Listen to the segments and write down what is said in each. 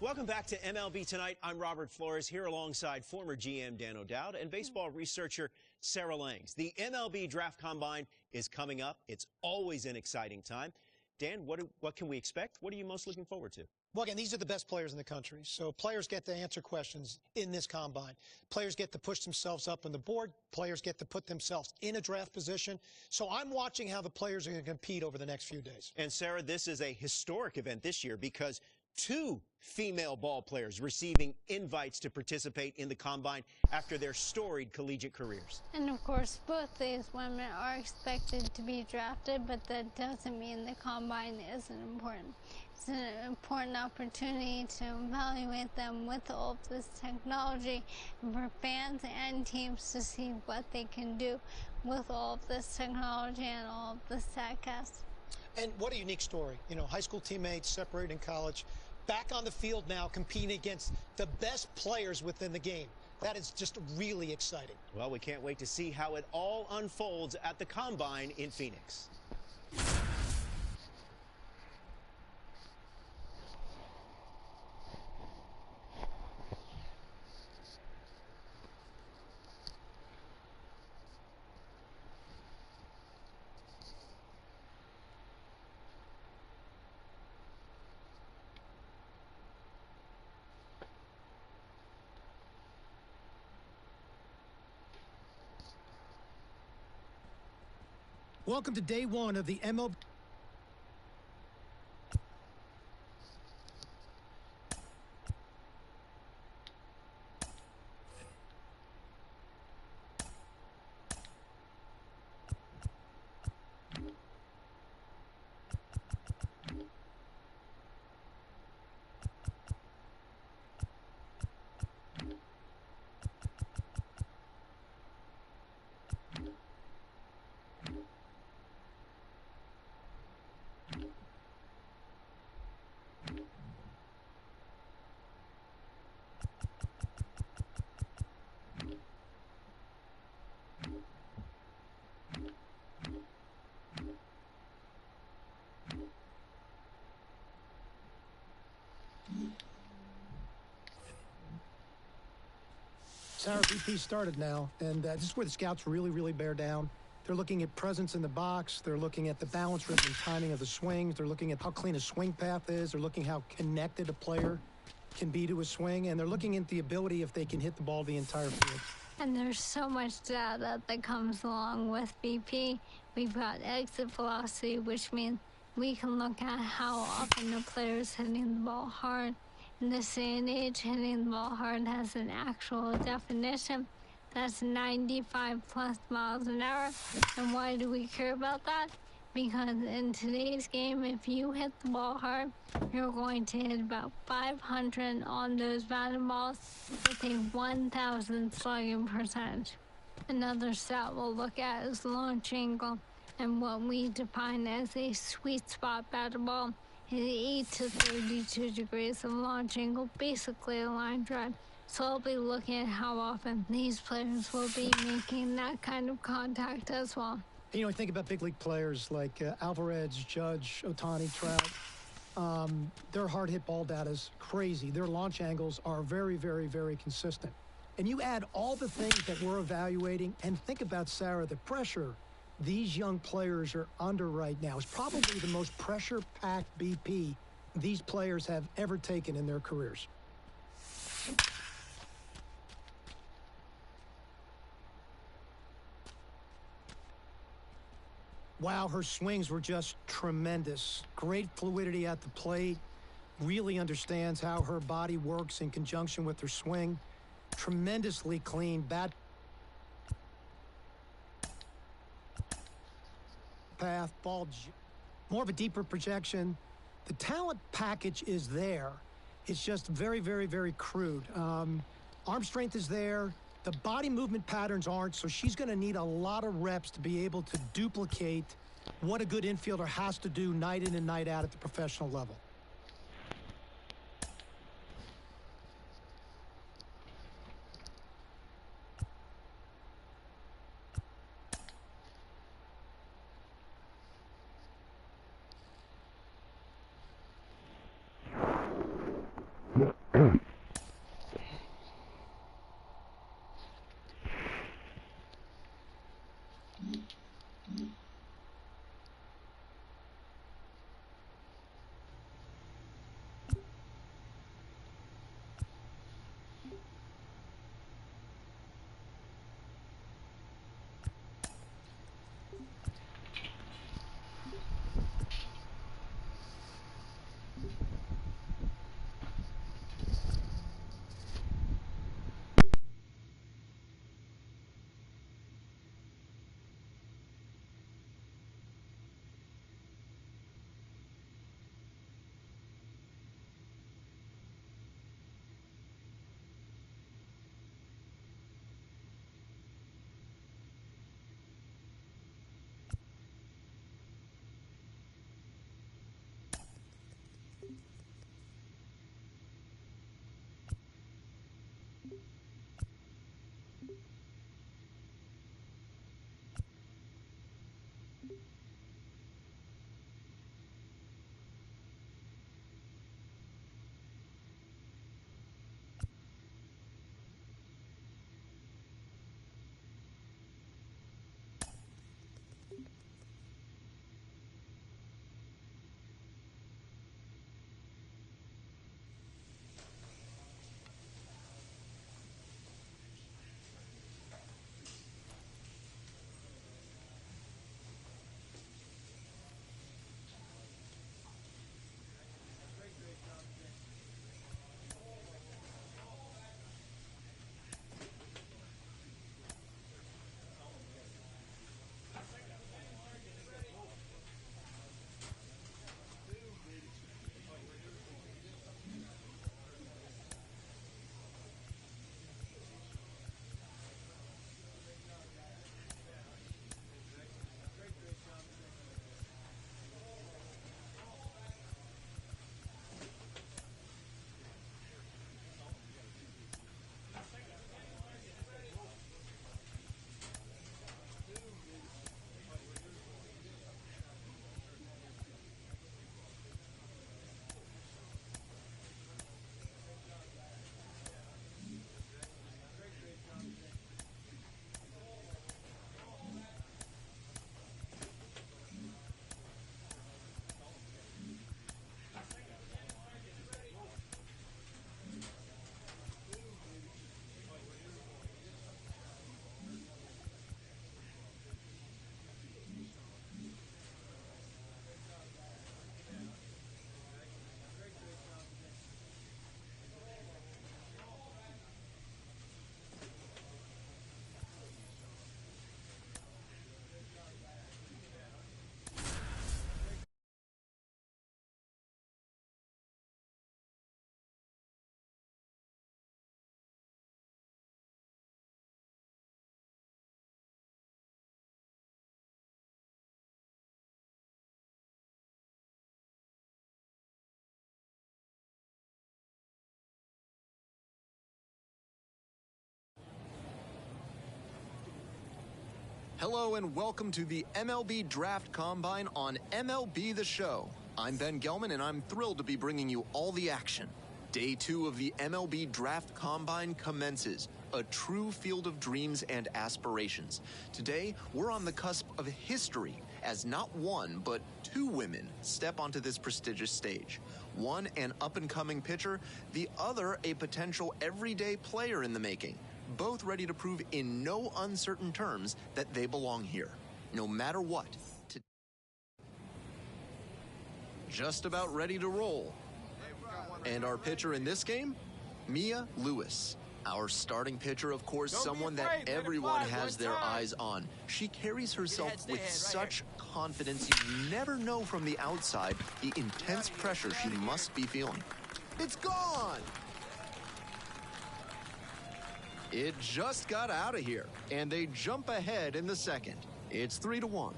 Welcome back to MLB Tonight. I'm Robert Flores here alongside former GM Dan O'Dowd and baseball researcher Sarah Langs. The MLB Draft Combine is coming up. It's always an exciting time. Dan, what can we expect? What are you most looking forward to? Well, again, these are the best players in the country. So players get to answer questions in this combine. Players get to push themselves up on the board. Players get to put themselves in a draft position. So I'm watching how the players are going to compete over the next few days. And Sarah, this is a historic event this year because two female ball players receiving invites to participate in the combine after their storied collegiate careers. And of course, both these women are expected to be drafted, but that doesn't mean the combine isn't important. It's an important opportunity to evaluate them with all of this technology and for fans and teams to see what they can do with all of this technology and all of the StatCast. And what a unique story. You know, high school teammates separated in college, back on the field now competing against the best players within the game. That is just really exciting. Well, we can't wait to see how it all unfolds at the Combine in Phoenix. Welcome to day one of the MLB. Sarah, BP started now, and this is where the scouts really bear down. They're looking at presence in the box. They're looking at the balance, rhythm, and timing of the swings. They're looking at how clean a swing path is. They're looking how connected a player can be to a swing, and they're looking at the ability if they can hit the ball the entire field. And there's so much data that comes along with BP. We've got exit velocity, which means we can look at how often a player is hitting the ball hard. In this day and age, hitting the ball hard has an actual definition. That's 95 plus miles an hour. And why do we care about that? Because in today's game, if you hit the ball hard, you're going to hit about 500 on those batted balls with a 1,000 slugging percentage. Another stat we'll look at is launch angle, and what we define as a sweet spot batted ball is 8 to 32 degrees of launch angle, basically a line drive. So I'll be looking at how often these players will be making that kind of contact as well. You know, I think about big league players like Alvarez, Judge, Ohtani, Trout. Their hard hit ball data is crazy. Their launch angles are very consistent. And you add all the things that we're evaluating, and think about, Sarah, the pressure these young players are under right now is probably the most pressure-packed BP these players have ever taken in their careers. Wow, her swings were just tremendous. Great fluidity at the plate. Really understands how her body works in conjunction with her swing. Tremendously clean bat path, ball, more of a deeper projection. The talent package is there. It's just very crude. Arm strength is there. The body movement patterns aren't, so she's going to need a lot of reps to be able to duplicate what a good infielder has to do night in and night out at the professional level. Yeah. Hello and welcome to the MLB Draft Combine on MLB The Show. I'm Ben Gelman and I'm thrilled to be bringing you all the action. Day 2 of the MLB Draft Combine commences, a true field of dreams and aspirations. Today, we're on the cusp of history as not one, but 2 women step onto this prestigious stage. One an up-and-coming pitcher, the other a potential everyday player in the making. Both ready to prove in no uncertain terms that they belong here, no matter what. Just about ready to roll. And our pitcher in this game, Mia Lewis. Our starting pitcher, of course, someone that everyone has their eyes on. She carries herself with such confidence you never know from the outside the intense pressure she must be feeling. It's gone! It just got out of here, and they jump ahead in the second. It's 3-1.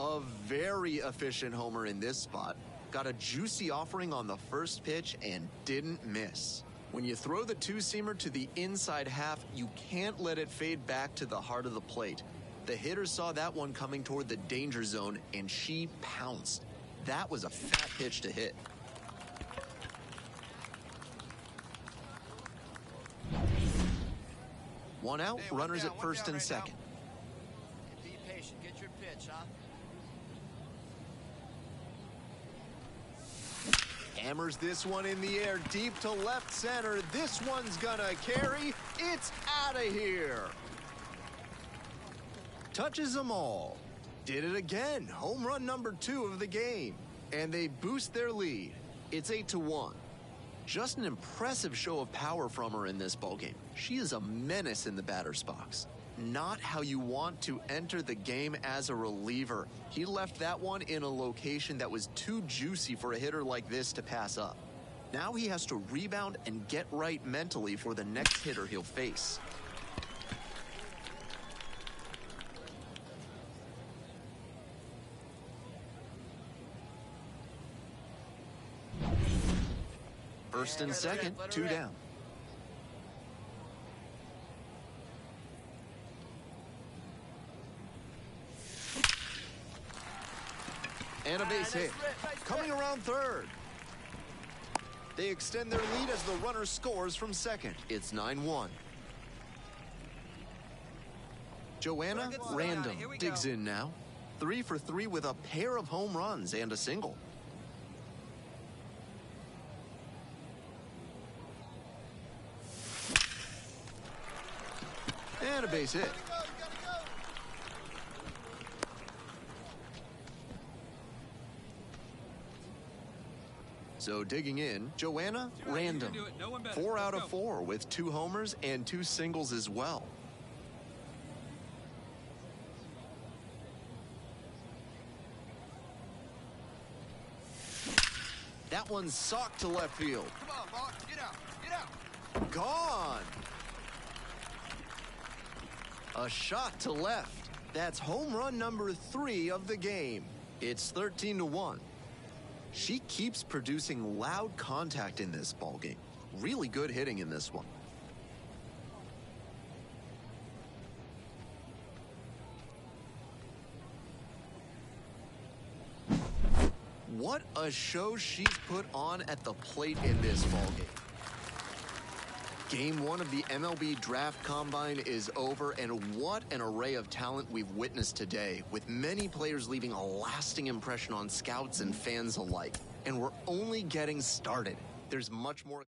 A very efficient homer in this spot. Got a juicy offering on the first pitch and didn't miss. When you throw the two-seamer to the inside half, you can't let it fade back to the heart of the plate. The hitter saw that one coming toward the danger zone, and she pounced. That was a fat pitch to hit. One out, runners at first and second. Be patient, get your pitch, huh? Hammers this one in the air, deep to left center. This one's gonna carry. It's out of here. Touches them all. Did it again. Home run number 2 of the game. And they boost their lead. It's 8-1. Just an impressive show of power from her in this ballgame. She is a menace in the batter's box. Not how you want to enter the game as a reliever. He left that one in a location that was too juicy for a hitter like this to pass up. Now he has to rebound and get right mentally for the next hitter he'll face. First and second, 2 down. And a base hit. Coming around third. They extend their lead as the runner scores from second. It's 9-1. Joanna Random digs in now. 3 for 3 with a pair of home runs and a single. And a base hit. So digging in, Joanna Random. 4 out of 4 with 2 homers and 2 singles as well. That one's socked to left field. Come on, Mark. Get out. Get out. Gone. A shot to left. That's home run number 3 of the game. It's 13-1. She keeps producing loud contact in this ballgame. Really good hitting in this one. What a show she's put on at the plate in this ballgame. Game 1 of the MLB Draft Combine is over, and what an array of talent we've witnessed today, with many players leaving a lasting impression on scouts and fans alike. And we're only getting started. There's much more.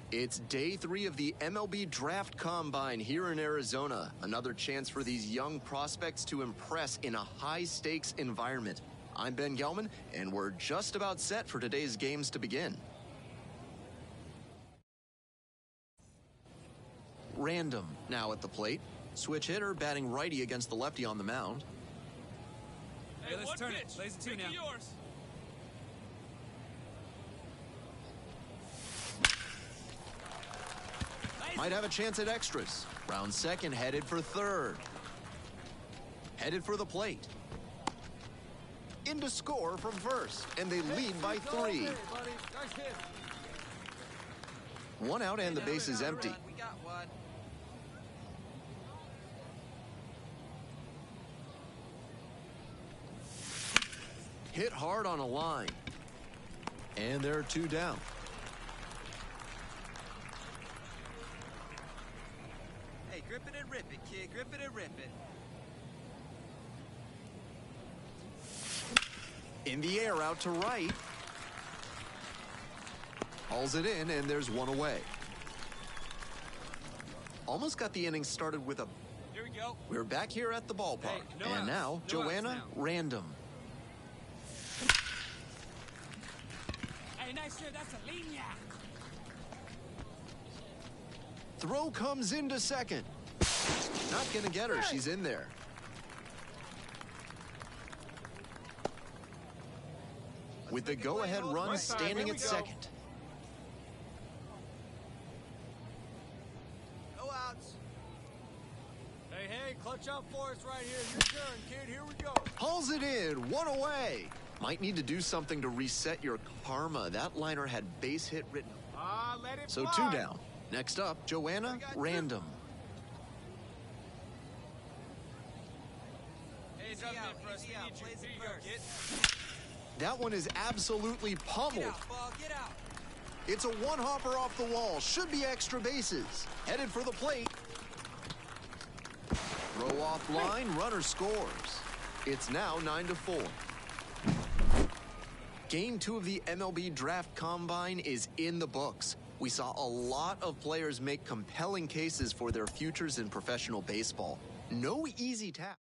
It's day 3 of the MLB Draft Combine here in Arizona. Another chance for these young prospects to impress in a high-stakes environment. I'm Ben Gelman, and we're just about set for today's games to begin. Random now at the plate. Switch hitter batting righty against the lefty on the mound. Hey, let's turn it. Lays it 2 now. Yours. Might have a chance at extras. Round second, headed for third. Headed for the plate. In to score from first, and they lead by 3. 1 out and the base is empty. We got one. Hit hard on a line. And there are 2 down. Hey, grip it and rip it, kid. Grip it and rip it. In the air, out to right. Hauls it in, and there's 1 away. Almost got the inning started with a... Here we go. We're back here at the ballpark. Hey, no and outs. now, No Joanna outs now. Random. Hey, nice shot. That's a linea. Throw comes into second. Not going to get her. She's in there. with the go-ahead run standing at second. No outs. Hey, clutch up for us right here. Your turn, kid. Here we go. Hauls it in, one away. Might need to do something to reset your karma. That liner had base hit written. Let it So fly. 2 down. Next up, Joanna, random. Hey, drop it in for us. We need you. Here you go, kid. That one is absolutely Get pummeled. out, ball. Get out. It's a one-hopper off the wall. Should be extra bases. Headed for the plate. Throw off line, runner scores. It's now 9-4. Game 2 of the MLB Draft Combine is in the books. We saw a lot of players make compelling cases for their futures in professional baseball. No easy task.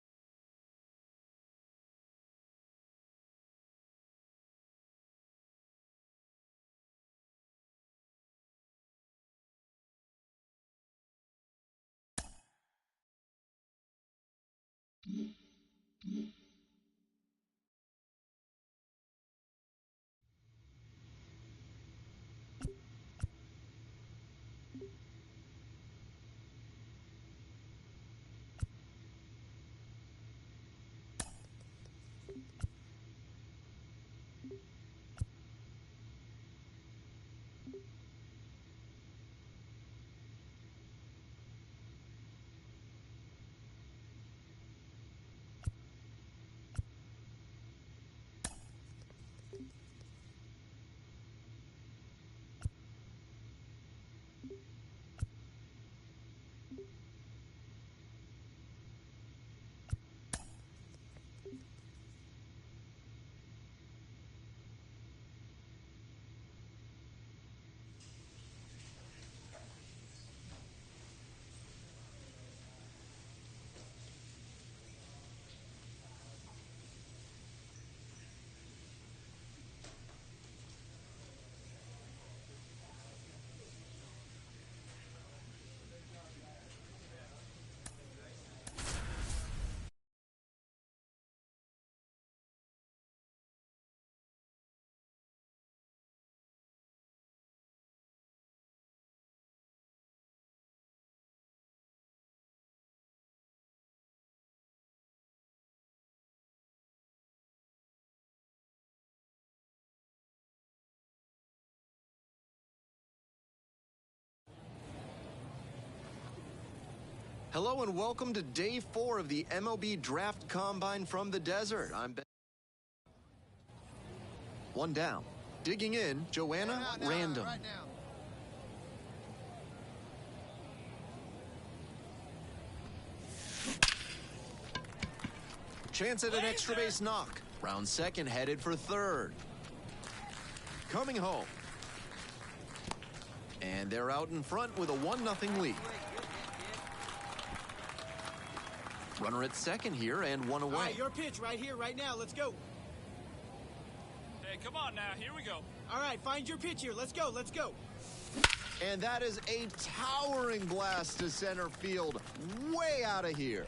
Hello and welcome to Day 4 of the MLB Draft Combine from the desert. I'm Ben. 1 down. Digging in, Joanna, random. Right now. Chance at an extra base knock. Round second headed for third. Coming home. And they're out in front with a 1-0 lead. Runner at second here and one All away. right, your pitch right here, right now. Let's go. Hey, come on now. Here we go. All right, find your pitch here. Let's go. Let's go. And that is a towering blast to center field. Way out of here.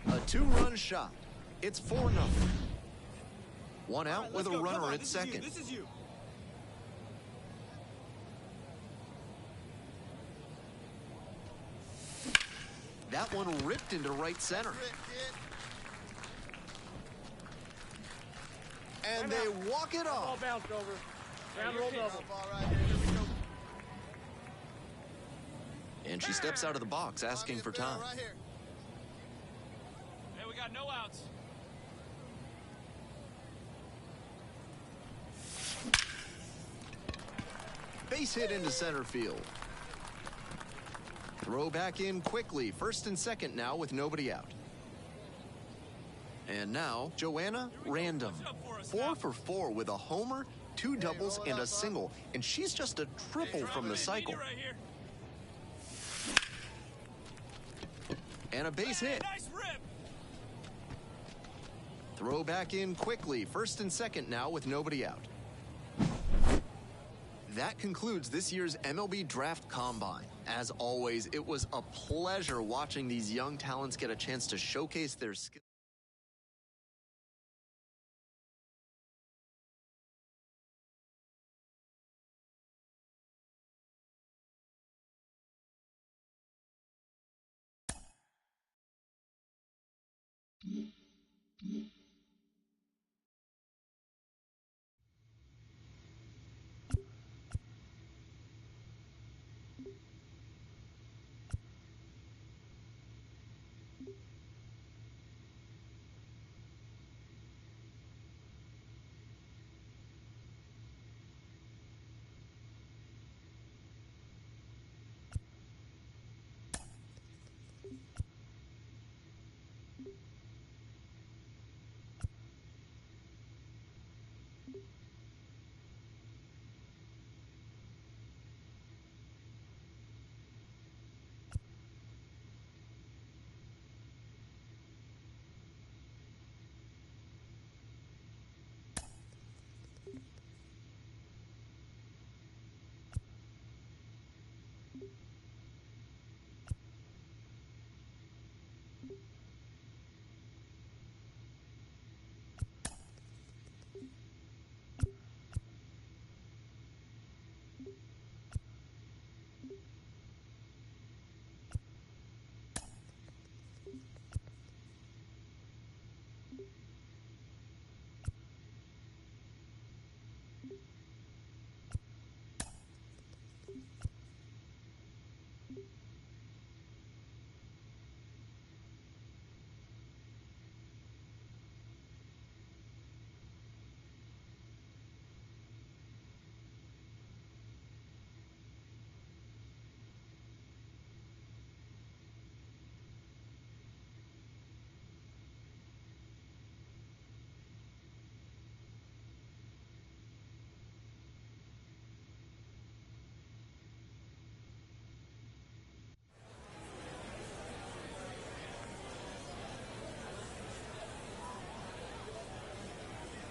A 2-run shot. It's 4-0. One out All right, with let's a go. Come runner on, at this second. This is you. That one ripped into right center. And they walk it off. bounced over. Ground roll double. And she steps out of the box asking for time. Hey, we got no outs. Base hit into center field. Throw back in quickly. First and second now with nobody out. And now, Joanna, random. 4 for 4 with a homer, 2 doubles, and a single. And she's just a triple from the cycle. Right here. And a base hit. Nice rip. Throw back in quickly. First and second now with nobody out. That concludes this year's MLB Draft Combine. As always, it was a pleasure watching these young talents get a chance to showcase their skills.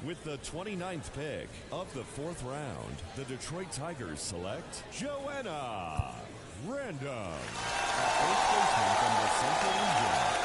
With the 29th pick of the 4th round, the Detroit Tigers select Joanna Random, a first baseman from the Central Region.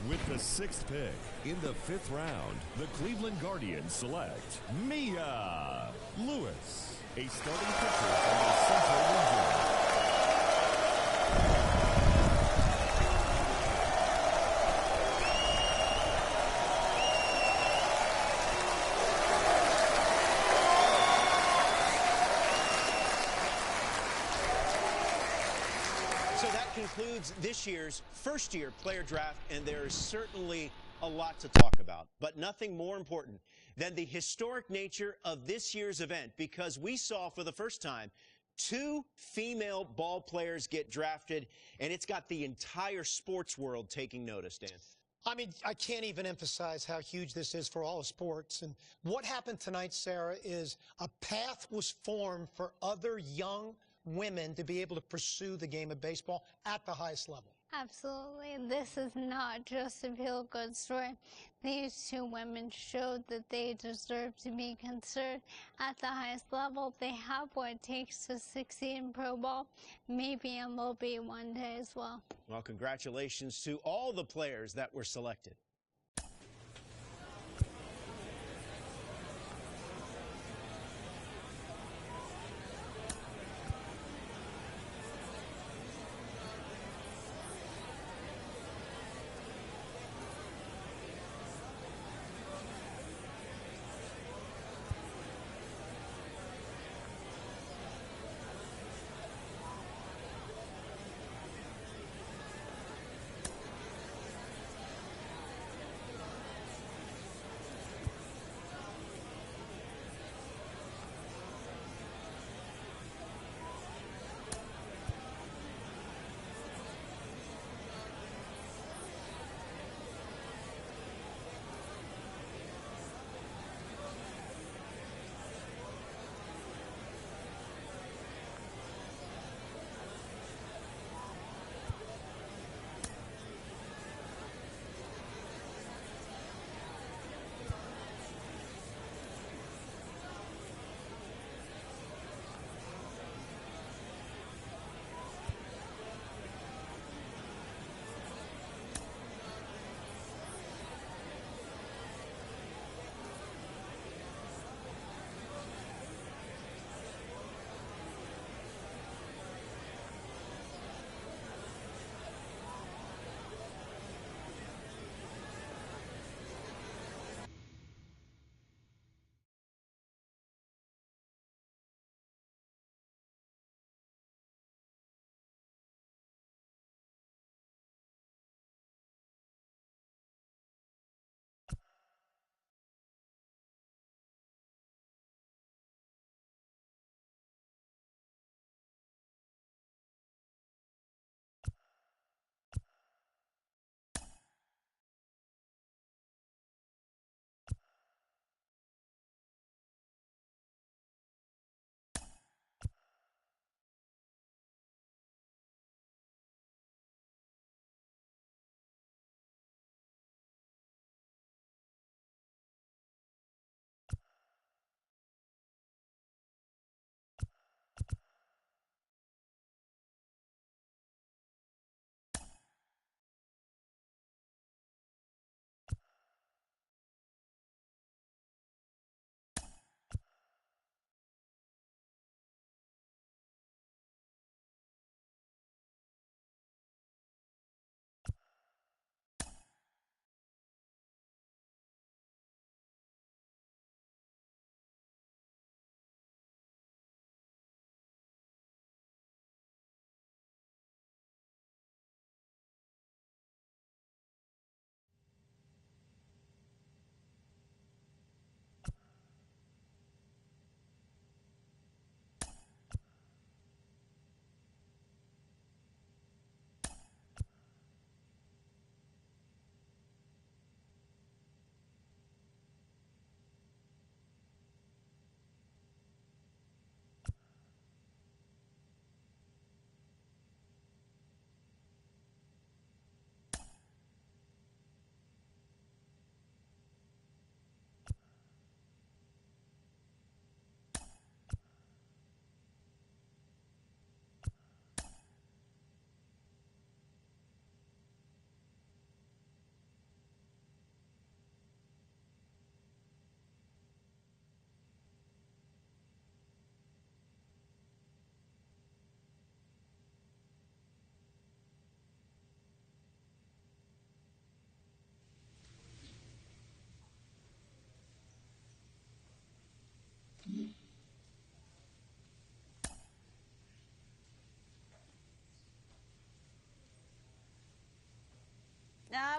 With the 6th pick in the 5th round, the Cleveland Guardians select Mia Lewis, a starting pitcher from the Central Region. So that concludes this year's first-year player draft, and there is certainly a lot to talk about, but nothing more important than the historic nature of this year's event, because we saw for the first time 2 female ball players get drafted, and it's got the entire sports world taking notice, Dan. I mean, I can't even emphasize how huge this is for all of sports. And what happened tonight, Sarah, is a path was formed for other young women to be able to pursue the game of baseball at the highest level. Absolutely. This is not just a feel-good story. These two women showed that they deserve to be considered at the highest level. They have what it takes to succeed in pro ball, maybe MLB one day as well. Well, congratulations to all the players that were selected.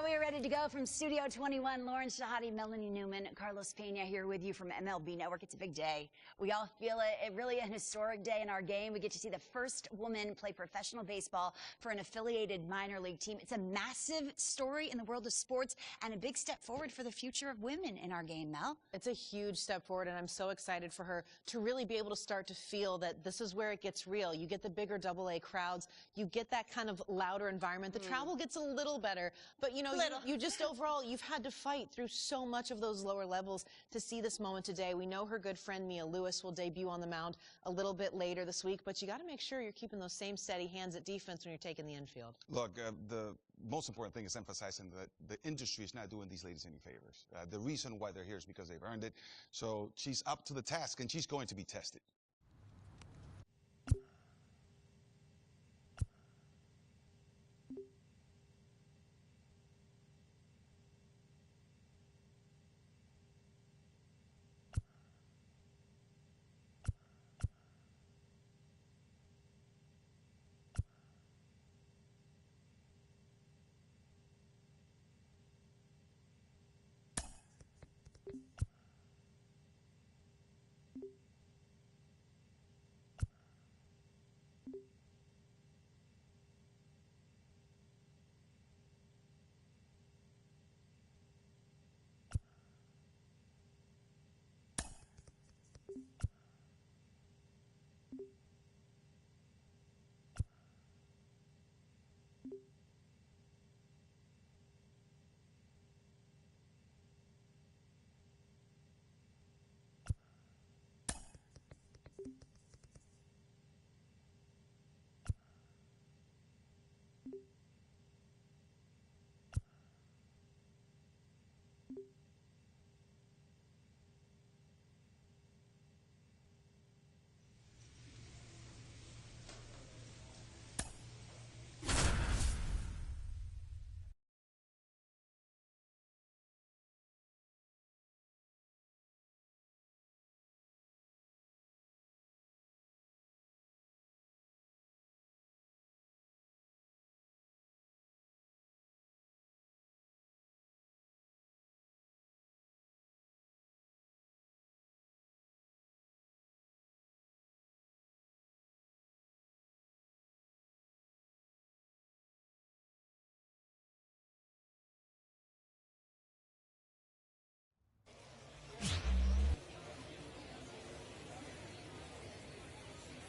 we are ready to go from Studio 21. Lauren Shahadi, Melanie Newman, Carlos Pena here with you from MLB Network. It's a big day. We all feel it. It really an historic day in our game. We get to see the first woman play professional baseball for an affiliated minor league team. It's a massive story in the world of sports and a big step forward for the future of women in our game, Mel. It's a huge step forward, and I'm so excited for her to really be able to start to feel that this is where it gets real. You get the bigger AA crowds. You get that kind of louder environment. The travel gets a little better, but you know, you just overall, you've had to fight through so much of those lower levels to see this moment today. We know her good friend Mia Lewis will debut on the mound a little bit later this week, but you got to make sure you're keeping those same steady hands at defense when you're taking the infield. Look, the most important thing is emphasizing that the industry is not doing these ladies any favors. The reason why they're here is because they've earned it. So she's up to the task, and she's going to be tested.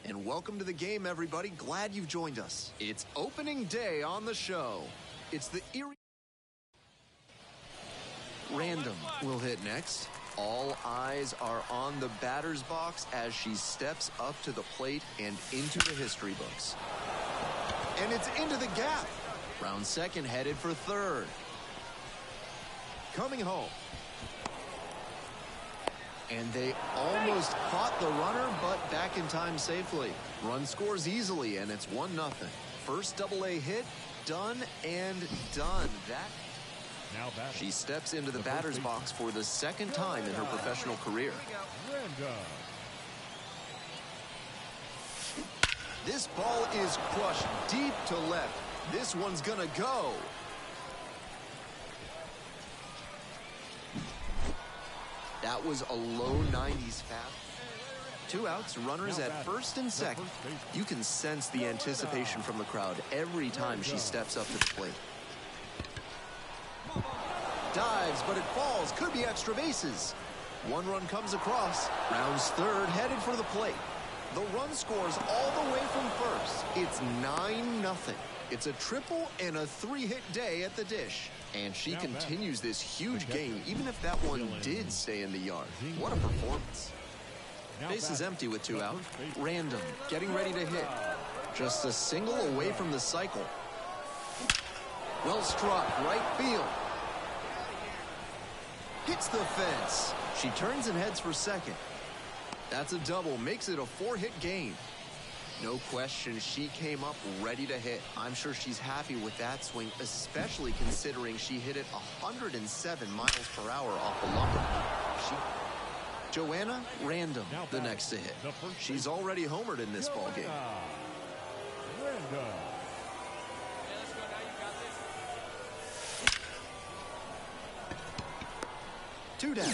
And welcome to the game, everybody. Glad you've joined us. It's opening day on the show. It's the Erie. Random will hit next. All eyes are on the batter's box as she steps up to the plate and into the history books. And it's into the gap. Round second headed for third. Coming home. And they almost caught the runner, but back in time safely. Run scores easily, and it's 1-0. First AA hit, done and done. She steps into the batter's box for the second time in her professional career. This ball is crushed deep to left. This one's gonna go. That was a low 90s fast. 2 outs, runners at first and second. You can sense the anticipation from the crowd every time she steps up to the plate. Dives, but it falls. Could be extra bases. 1 run comes across. Rounds third, headed for the plate. The run scores all the way from first. It's 9-0. It's a triple and a 3-hit day at the dish. And she continues this huge game, even if that one did stay in the yard. What a performance. Base is empty with 2 out. Random, getting ready to hit. Just a single away from the cycle. Well struck, right field. Hits the fence. She turns and heads for second. That's a double, makes it a 4-hit game. No question, she came up ready to hit. I'm sure she's happy with that swing, especially considering she hit it 107 miles per hour off the lumber. Joanna Random, the next to hit. She's already homered in this ball game. 2 down.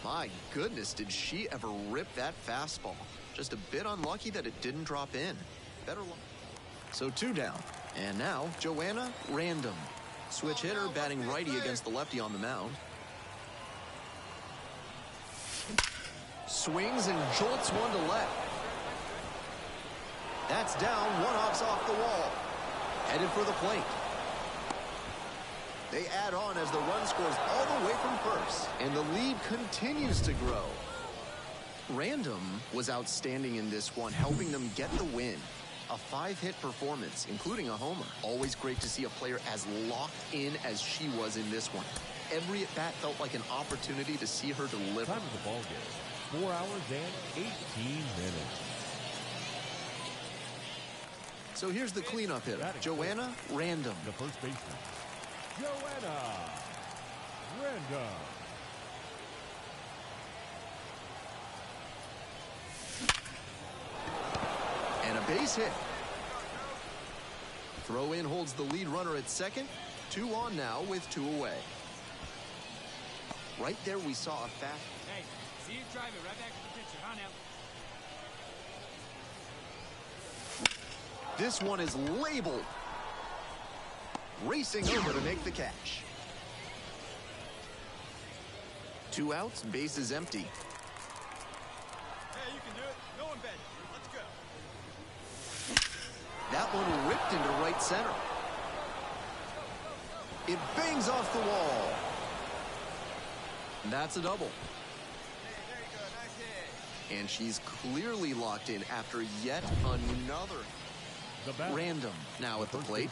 My goodness, did she ever rip that fastball. Just a bit unlucky that it didn't drop in. Better luck. So 2 down. And now, Joanna Random. Switch hitter batting righty against the lefty on the mound. Swings and jolts one to left. That's down, one hops off the wall. Headed for the plate. They add on as the run scores all the way from first, and the lead continues to grow. Random was outstanding in this one, helping them get the win. A 5-hit performance, including a homer. Always great to see a player as locked in as she was in this one. Every at-bat felt like an opportunity to see her deliver. Time of the ball game, 4 hours and 18 minutes. So here's the cleanup hitter, Joanna Random. The first baseman, Joanna Random. And a base hit. Throw in holds the lead runner at second. 2 on now with 2 away. Right there we saw a fast. Hey, see you drive it right back to the pitcher, huh, now? This one is labeled. Racing over to make the catch. 2 outs, base is empty. Hey, you can do it. No one bet. Let's go. That one ripped into right center. It bangs off the wall. That's a double. Hey, there you go. Nice hit. And she's clearly locked in after yet another. Random now at the plate.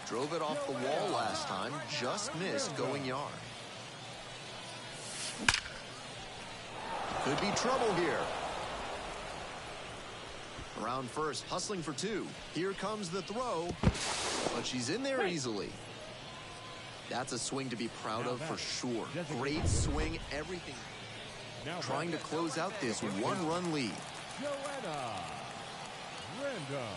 Drove it off the wall last time. Just missed going yard. Could be trouble here. Around first, hustling for 2. Here comes the throw. But she's in there easily. That's a swing to be proud of for sure. Great swing, everything. Trying to close out this 1-run lead. Joanna Random.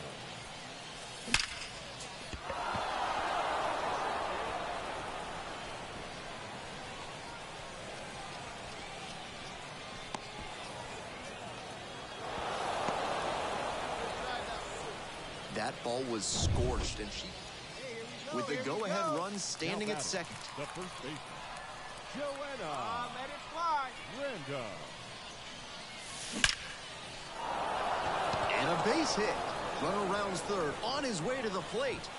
That ball was scorched, and she, with the go-ahead run, standing at second. The first baseman, Joanna Let it fly. Random. And a base hit. Runner rounds third, on his way to the plate.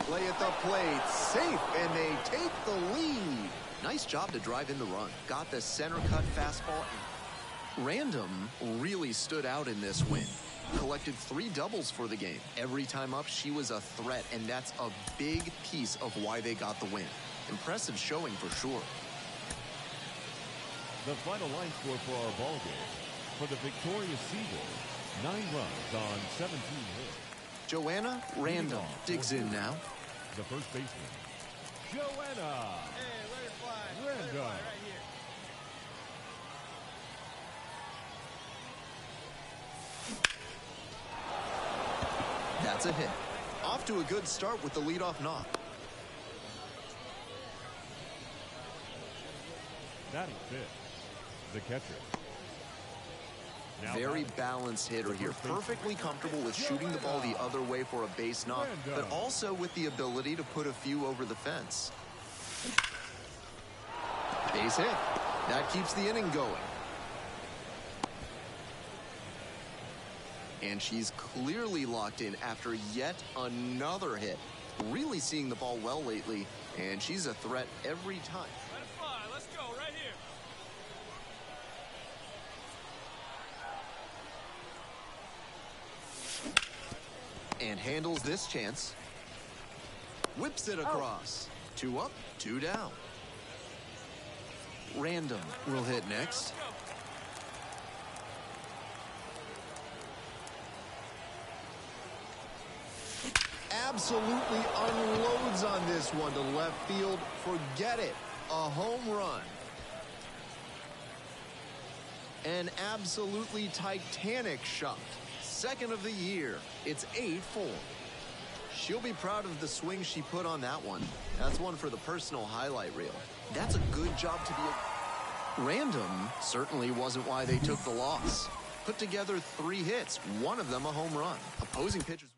Play at the plate, safe, and they take the lead. Nice job to drive in the run. Got the center cut fastball. Random really stood out in this win. Collected 3 doubles for the game. Every time up, she was a threat, and that's a big piece of why they got the win. Impressive showing for sure. The final line score for our ball game. For the victorious Seagulls, 9 runs on 17 hits. Joanna Random digs in now. The first baseman, Joanna Hey, let it fly. Let it Random. fly right here. That's a hit. Off to a good start with the leadoff knock. Batting fifth, the catcher. Now Very batting, balanced hitter here. Perfectly comfortable with shooting the ball the other way for a base knock, but also with the ability to put a few over the fence. Base hit. That keeps the inning going. And she's clearly locked in after yet another hit. Really seeing the ball well lately, and she's a threat every time. Let it fly. Let's go right here. And handles this chance. Whips it across. 2 up, 2 down. Random will hit next. Absolutely unloads on this one to left field. Forget it. A home run. An absolutely titanic shot. Second of the year. It's 8-4. She'll be proud of the swing she put on that one. That's one for the personal highlight reel. That's a good job to be random. Certainly wasn't why they took the loss. Put together 3 hits, one of them a home run. Opposing pitchers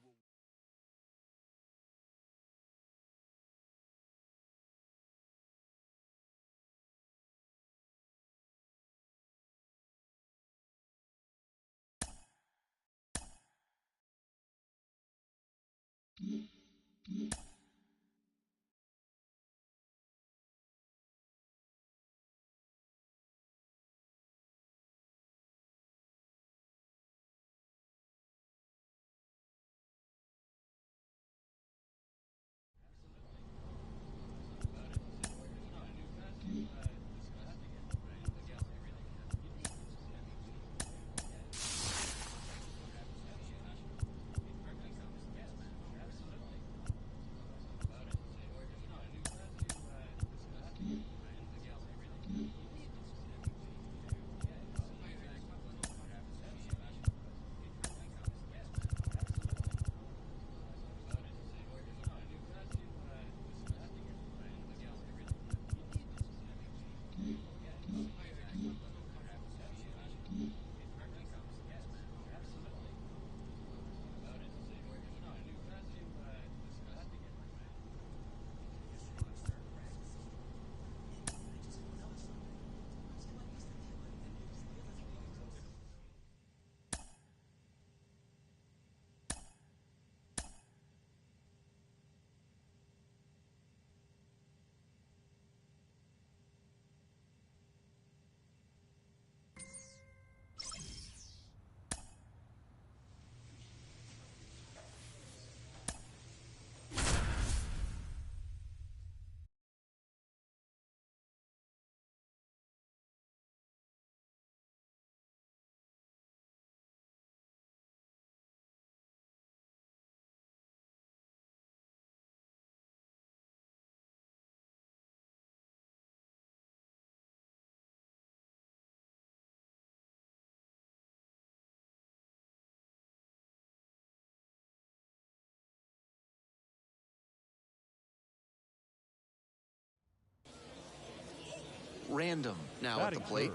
random now at the plate.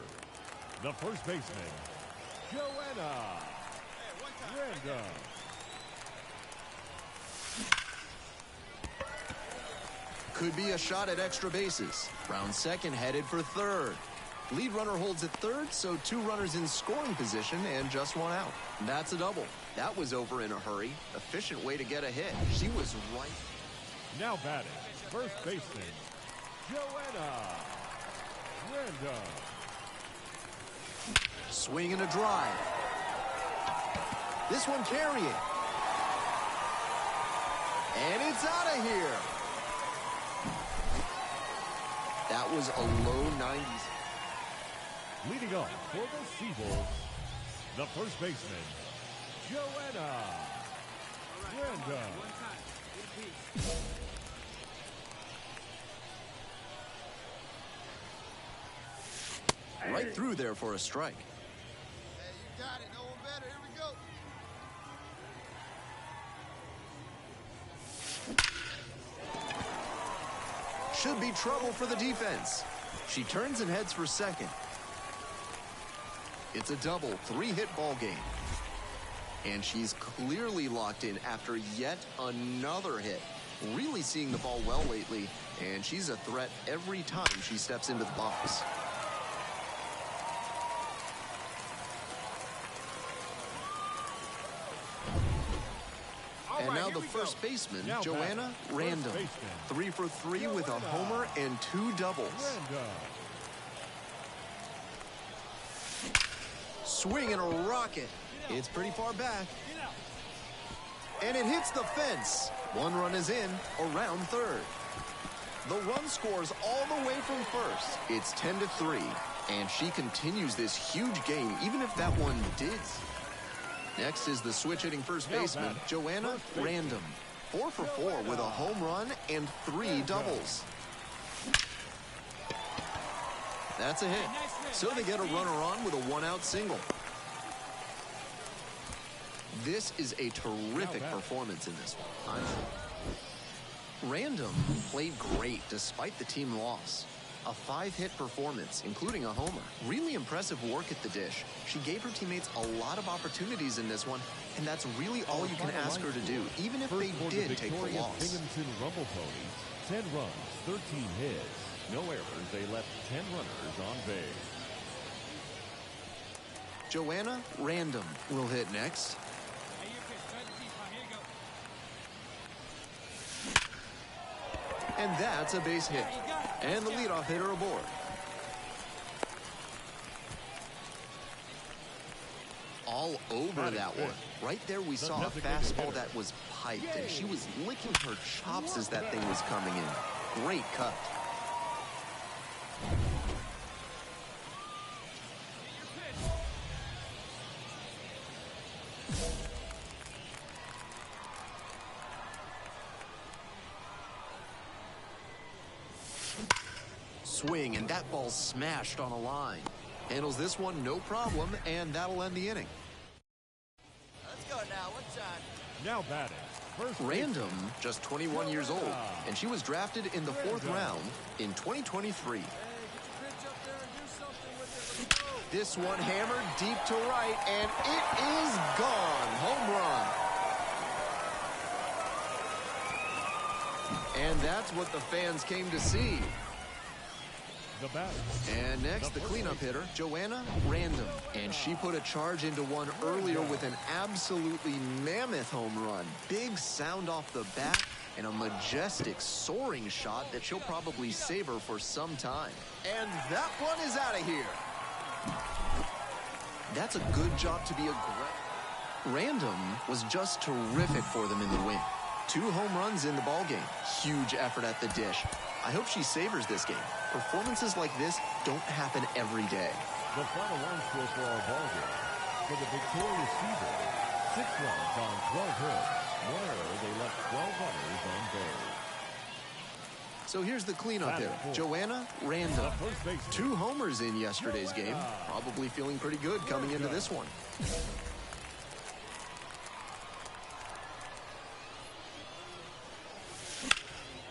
The first baseman, Joanna Random. Could be a shot at extra bases. Round second headed for third. Lead runner holds at third, so 2 runners in scoring position and just 1 out. That's a double. That was over in a hurry. Efficient way to get a hit. She was right. Now batting, first baseman, Joanna Random. Swing and a drive. This one carrying. And it's out of here. That was a low 90s. Leading off for the Seawolves, the first baseman, Joanna Random. Right through there for a strike. Hey, you got it. No one better. Here we go. Should be trouble for the defense. She turns and heads for second. It's a double, 3-hit ball game. And she's clearly locked in after yet another hit. Really seeing the ball well lately, and she's a threat every time she steps into the box. And now the first baseman, Joanna Random. 3 for 3 with a homer and 2 doubles. Swing and a rocket. It's pretty far back. And it hits the fence. 1 run is in, around third. The run scores all the way from first. It's 10-3, and she continues this huge game, even if that one did. Next is the switch-hitting first baseman, Joanna Random. 4 for 4 with a home run and 3 doubles. That's a hit. So they get a runner on with a 1-out single. This is a terrific performance in this one. Random played great despite the team loss. A 5-hit performance, including a homer. Really impressive work at the dish. She gave her teammates a lot of opportunities in this one, and that's really all you can ask her to do, even if they did take the loss. Binghamton Rumble Ponies, 10 runs, 13 hits. No errors, they left 10 runners on base. Joanna Random will hit next. Hey, you pitch. Try to keep on. Here you go. And that's a base hit. And the leadoff hitter aboard. All over that one. Right there we saw a fastball that was piped, and she was licking her chops as that thing was coming in. Great cut. Swing, and that ball smashed on a line. Handles this one no problem, and that'll end the inning. Let's go now. What's on? Now batting. First Random, just 21 years old, and she was drafted in the 4th round in 2023. This one hammered deep to right, and it is gone. Home run. And that's what the fans came to see. The batter. And next, the cleanup hitter, Joanna Random. And she put a charge into one earlier with an absolutely mammoth home run. Big sound off the bat and a majestic soaring shot that she'll probably savor for some time. And that one is out of here. That's a good job to be aggressive. Random was just terrific for them in the win. 2 home runs in the ballgame. Huge effort at the dish. I hope she savors this game. Performances like this don't happen every day. The final line score for our ballgame. For the victorious Season, 6 runs on 12 hits. 1 error, they left 12 runners on base. So here's the cleanup hitter, Joanna Random. 2 homers in yesterday's game. Probably feeling pretty good coming into this one.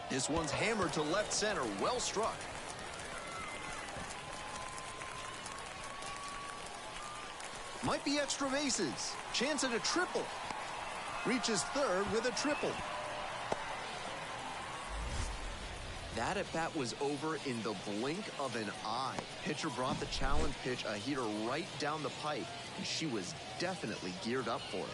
This one's hammered to left center. Well struck. Might be extra bases. Chance at a triple. Reaches third with a triple. That at bat was over in the blink of an eye. Pitcher brought the challenge pitch, a heater right down the pipe, and she was definitely geared up for it.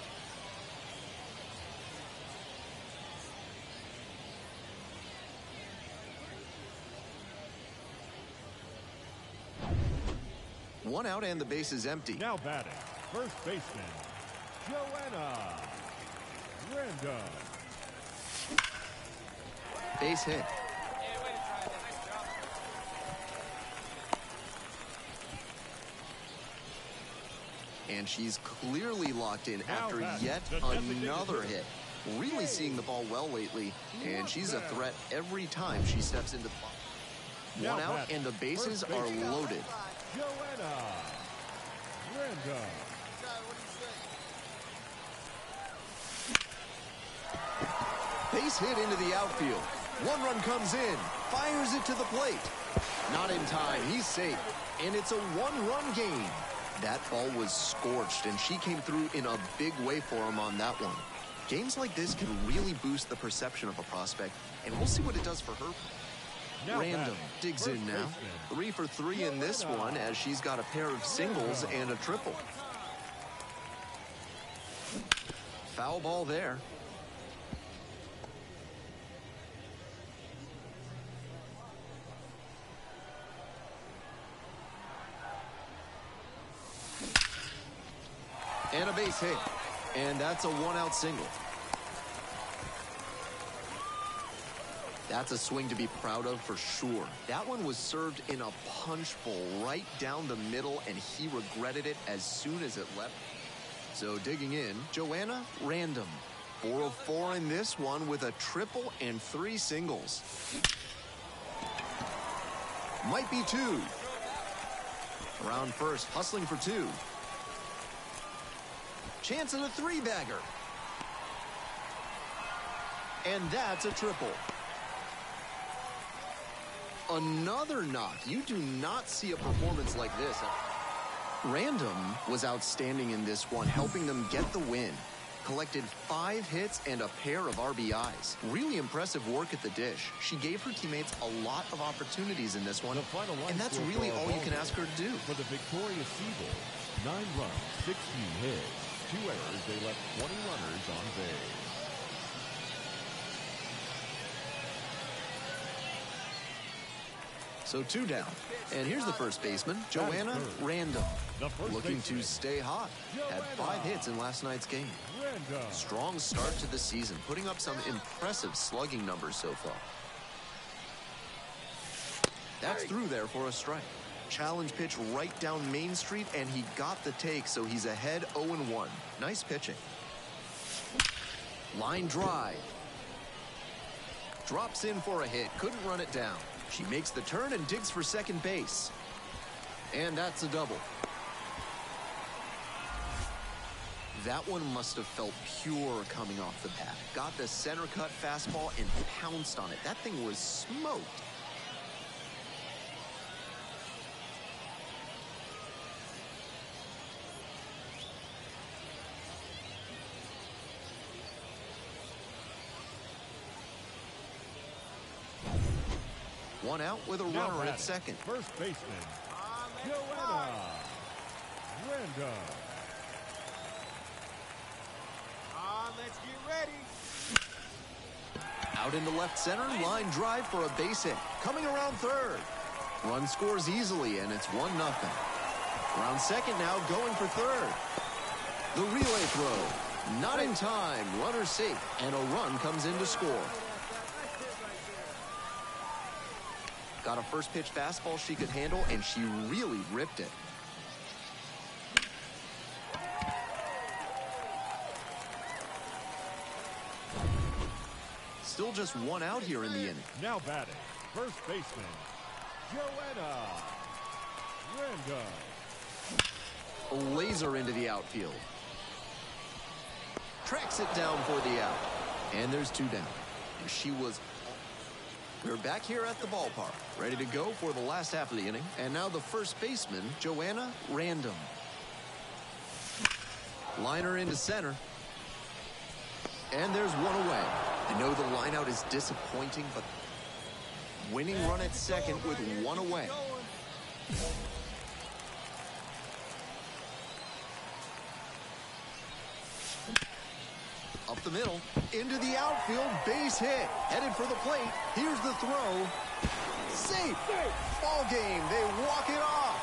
One out and the base is empty. Now batting, first baseman, Joanna Random. Base hit. And she's clearly locked in after yet another hit. Really seeing the ball well lately, and she's a threat every time she steps into the box. One out and the bases are loaded. Joanna Random. Base hit into the outfield. 1 run comes in, fires it to the plate. Not in time, he's safe, and it's a 1-run game. That ball was scorched, and she came through in a big way for him on that one. Games like this can really boost the perception of a prospect, and we'll see what it does for her. Random digs in now. 3 for 3 in this one, as she's got a pair of singles and a triple. Foul ball there. And a base hit. And that's a 1-out single. That's a swing to be proud of for sure. That one was served in a punch bowl right down the middle, and he regretted it as soon as it left. So digging in, Joanna Random. 4 of 4 in this one with a triple and 3 singles. Might be 2. Around first, hustling for 2. chance at a three-bagger. And that's a triple. Another knock. You do not see a performance like this. Random was outstanding in this one, helping them get the win. Collected 5 hits and a pair of RBIs. Really impressive work at the dish. She gave her teammates a lot of opportunities in this one, and that's really all you can ask her to do. For the victorious Seagulls, 9 runs, 16 hits, 2 errors. They left 20 runners on base. So 2 down. And here's the first baseman, Joanna Random. Looking to stay hot. Had 5 hits in last night's game. Strong start to the season, putting up some impressive slugging numbers so far. That's through there for a strike. Challenge pitch right down Main Street, and he got the take, so he's ahead 0-1. Nice pitching. Line drive. Drops in for a hit. Couldn't run it down. She makes the turn and digs for second base. And that's a double. That one must have felt pure coming off the bat. Got the center cut fastball and pounced on it. That thing was smoked. One out with a runner at second. First baseman, Joanna Random. Let's get ready. Out into left center, line drive for a base hit. Coming around third. Run scores easily, and it's 1-0. Around second now, going for third. The relay throw. Not in time. Runner safe, and a run comes in to score. Got a first pitch fastball she could handle, and she really ripped it. Still just 1 out here in the inning. Now batting, first baseman, Joanna Random. A laser into the outfield. Tracks it down for the out. And there's 2 down. And she was... We're back here at the ballpark, ready to go for the last half of the inning. And now the first baseman, Joanna Random. Liner into center. And there's 1 away. I know the lineout is disappointing, but winning run at second with 1 away. Up the middle, into the outfield, base hit. Headed for the plate. Here's the throw. Safe. Ball game. They walk it off.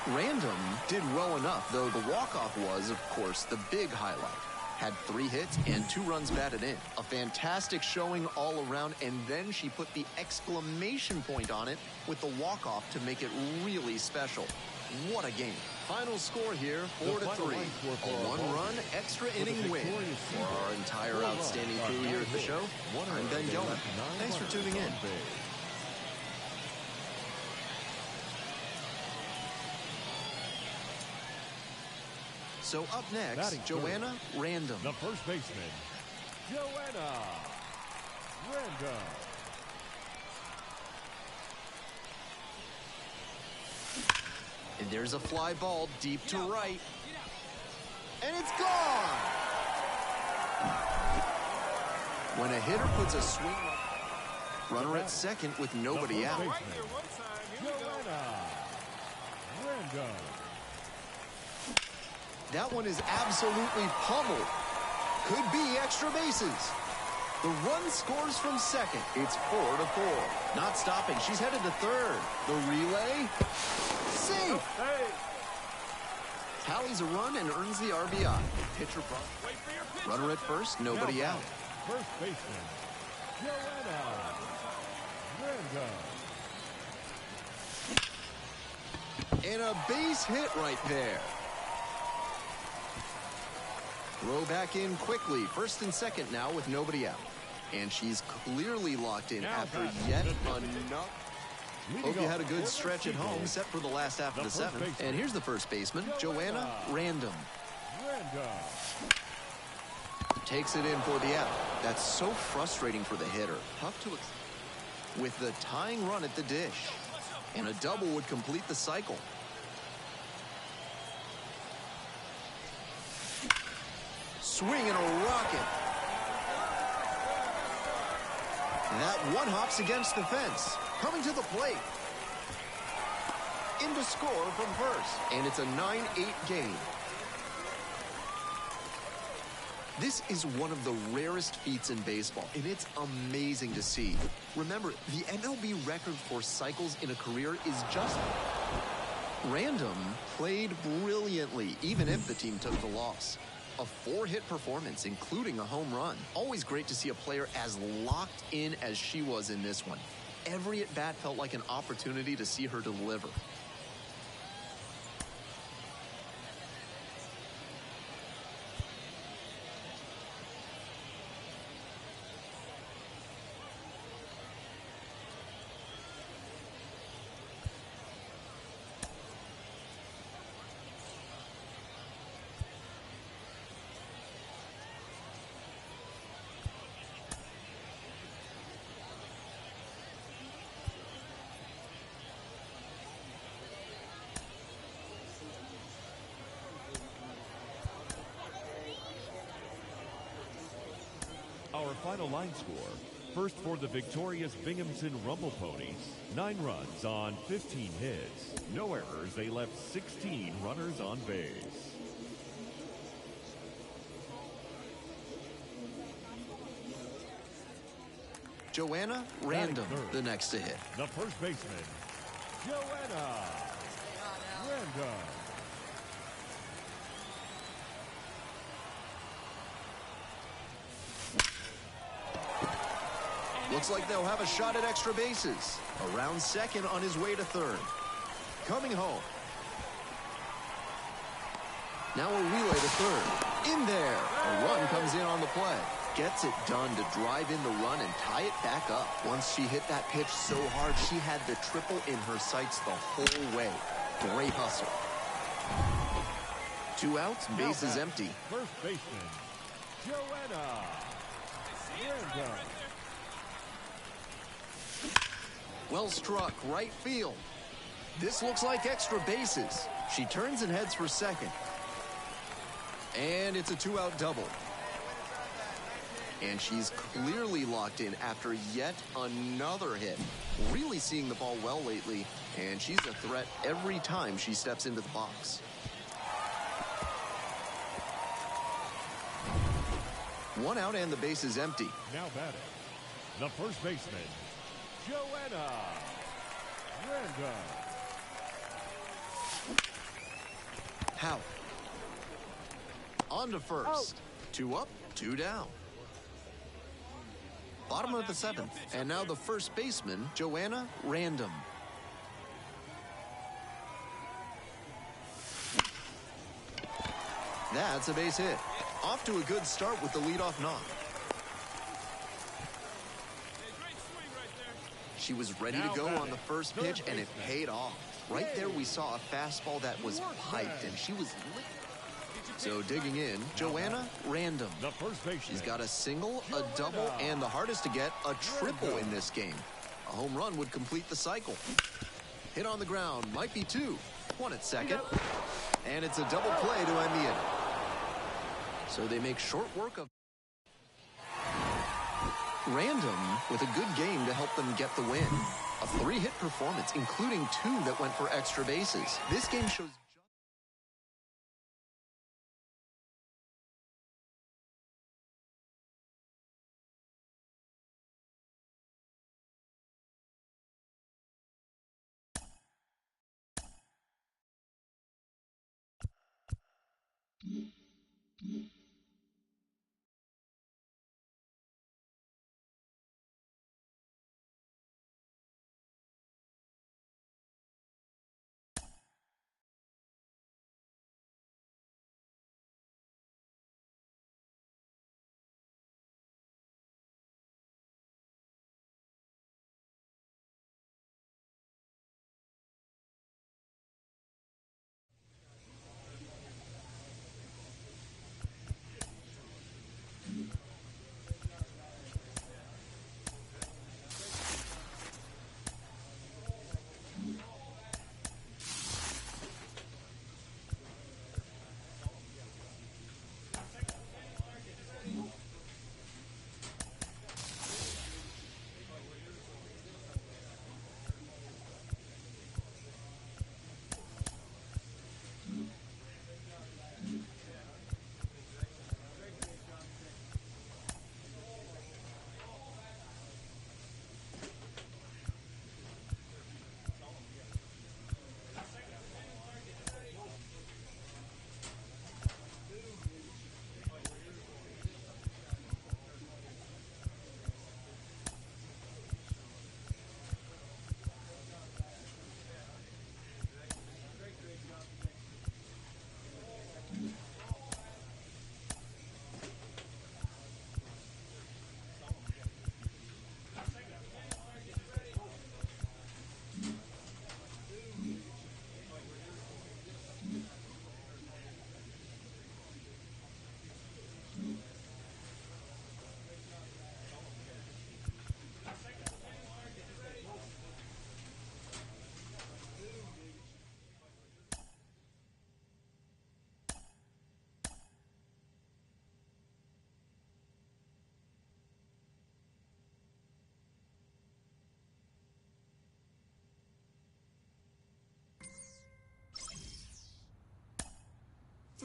Random did well enough, though the walk-off was, of course, the big highlight. Had 3 hits and 2 runs batted in. A fantastic showing all around, and then she put the exclamation point on it with the walk-off to make it really special. What a game. Final score here, 4-3. A 1-run extra inning win. For our entire outstanding crew here at the show, I'm Ben Gelman. Thanks for tuning in. So up next, Joanna Random. The first baseman, Joanna Random. And there's a fly ball deep to right. And it's gone! When a hitter puts a swing... Runner at second with nobody out. Joanna Random. That one is absolutely pummeled. Could be extra bases. The run scores from second. It's 4-4. Not stopping. She's headed to third. The relay. Safe. Tallies a run and earns the RBI. Pitcher runner at first. Nobody out. First baseman, Joanna Random. And a base hit right there. Throw back in quickly. First and second now with nobody out. And she's clearly locked in after yet another. Hope you had a good stretch at home, set for the last half of the seventh. And here's the first baseman, Joanna Random. Takes it in for the out. That's so frustrating for the hitter. Tough to with the tying run at the dish. And a double would complete the cycle. Swing and a rocket. That one hops against the fence. Coming to the plate. In to score from first. And it's a 9-8 game. This is one of the rarest feats in baseball, and it's amazing to see. Remember, the MLB record for cycles in a career is just... Random played brilliantly, even if the team took the loss. A 4-hit performance, including a home run. Always great to see a player as locked in as she was in this one. Every at-bat felt like an opportunity to see her deliver. Our final line score. First for the victorious Binghamton Rumble Ponies, 9 runs on 15 hits. No errors, they left 16 runners on base. Joanna Random, the next to hit. The first baseman, Joanna Random. Looks like they'll have a shot at extra bases. Around second on his way to third. Coming home. Now a relay to third. In there. A run comes in on the play. Gets it done to drive in the run and tie it back up. Once she hit that pitch so hard, she had the triple in her sights the whole way. Great hustle. 2 outs, bases empty. First baseman, Joanna Random. Well struck, right field. This looks like extra bases. She turns and heads for second. And it's a 2-out double. And she's clearly locked in after yet another hit. Really seeing the ball well lately, and she's a threat every time she steps into the box. One out and the base is empty. Now batting, the first baseman, Joanna Random. How? On to first. 2 up, 2 down. Bottom of the 7th, and now the first baseman, Joanna Random. That's a base hit. Off to a good start with the leadoff knock. She was ready to go on the first pitch, and it paid off. Right there, we saw a fastball that was piped, and she was lit. So digging in, Joanna Random. The first baseman. She's got a single, a double, and the hardest to get, a triple in this game. A home run would complete the cycle. Hit on the ground, might be 2. 1 at second. And it's a double play to end the inning. So they make short work of Random with a good game to help them get the win. A 3-hit performance, including 2 that went for extra bases. This game shows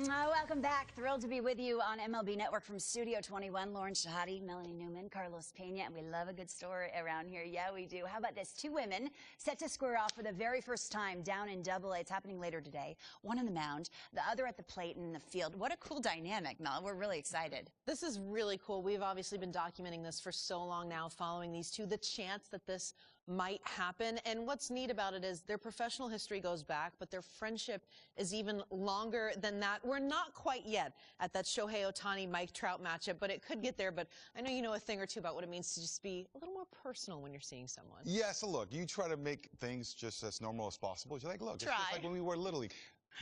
Welcome back. Thrilled to be with you on MLB Network from Studio 21. Lauren Shahadi, Melanie Newman, Carlos Pena, and we love a good story around here. Yeah, we do. How about this? Two women set to square off for the very first time down in Double A. It's happening later today. One on the mound, the other at the plate and in the field. What a cool dynamic, Mel. We're really excited. This is really cool. We've obviously been documenting this for so long now, following these two. The chance that this might happen. And what's neat about it is their professional history goes back, but their friendship is even longer than that. We're not quite yet at that Shohei Ohtani, Mike Trout matchup, but it could get there. But I know you know a thing or two about what it means to just be a little more personal when you're seeing someone. Yeah, so look, you try to make things just as normal as possible. You're like, look, it's just like when we were Little League.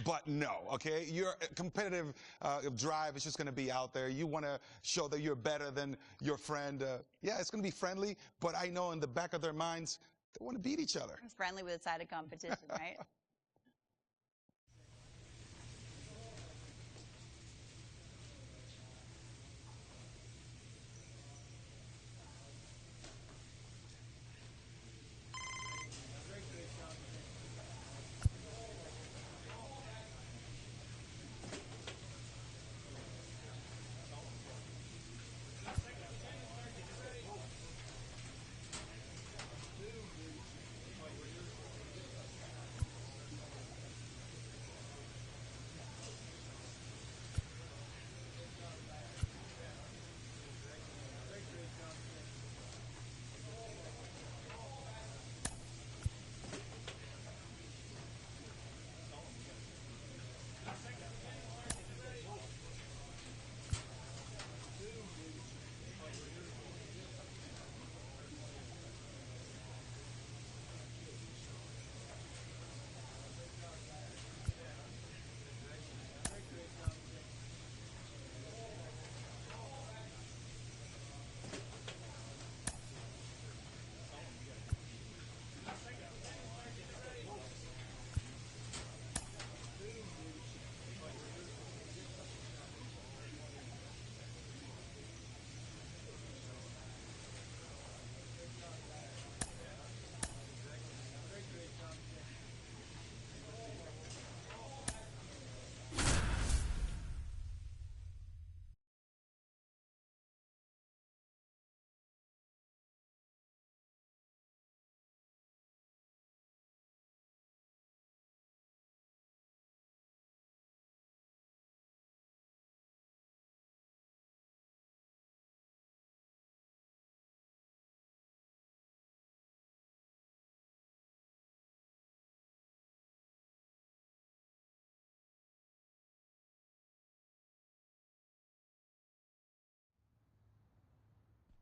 But no, okay? Your competitive drive is just going to be out there. You want to show that you're better than your friend. Yeah, it's going to be friendly, but I know in the back of their minds, they want to beat each other. Friendly with a side of competition, right?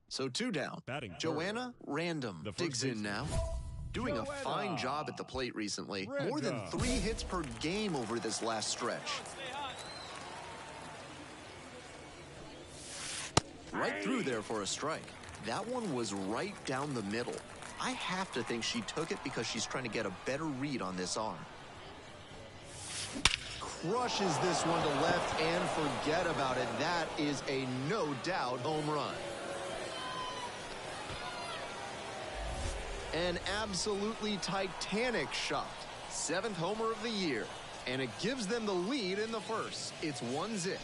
So 2 down. Batting Joanna Random digs in now. Doing a fine job at the plate recently. More than 3 hits per game over this last stretch. Right through there for a strike. That one was right down the middle. I have to think she took it because she's trying to get a better read on this arm. Crushes this one to left and forget about it. That is a no doubt home run. An absolutely titanic shot. 7th homer of the year. And it gives them the lead in the first. It's 1-0.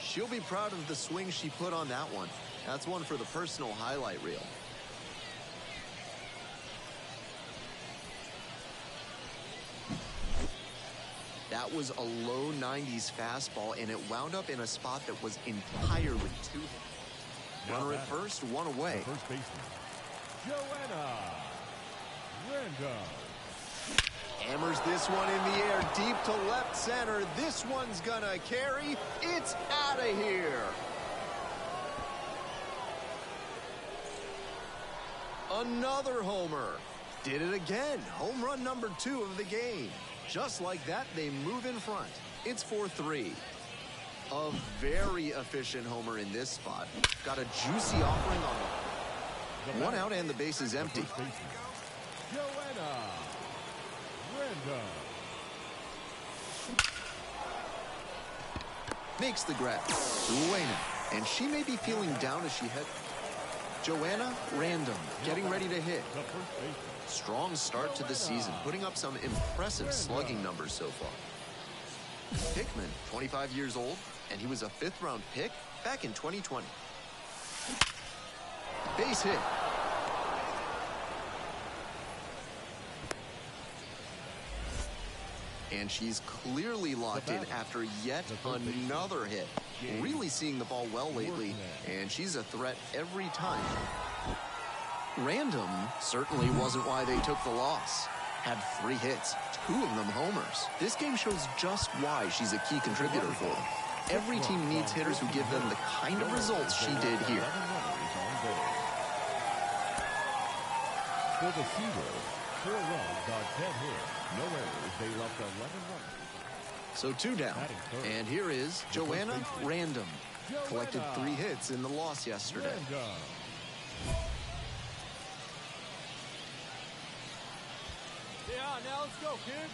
She'll be proud of the swing she put on that one. That's one for the personal highlight reel. That was a low 90s fastball, and it wound up in a spot that was entirely to him. Runner at first, one away. First baseman, Joanna Random. Hammers this one in the air, deep to left center. This one's gonna carry. It's out of here. Another homer. Did it again. Home run number 2 of the game. Just like that, they move in front. It's 4-3. A very efficient homer in this spot. Got a juicy offering on it. 1 out and the base is empty. Joanna Random. Makes the grab. Away now. And she may be feeling down as she heads. Joanna Random getting ready to hit. Strong start to the season, putting up some impressive slugging numbers so far. Hickman, 25 years old, and he was a 5th-round pick back in 2020. Base hit. And she's clearly locked in after yet another hit. Really seeing the ball well lately, and she's a threat every time. Random certainly wasn't why they took the loss. Had 3 hits, 2 of them homers. This game shows just why she's a key contributor for them. Every team needs hitters who give them the kind of results she did here. For the Seagulls, 4 runs on 10 hits, no errors. They left 11 runners. So 2 down. And here is Joanna Random. Collected 3 hits in the loss yesterday. Yeah, now let's go, kid.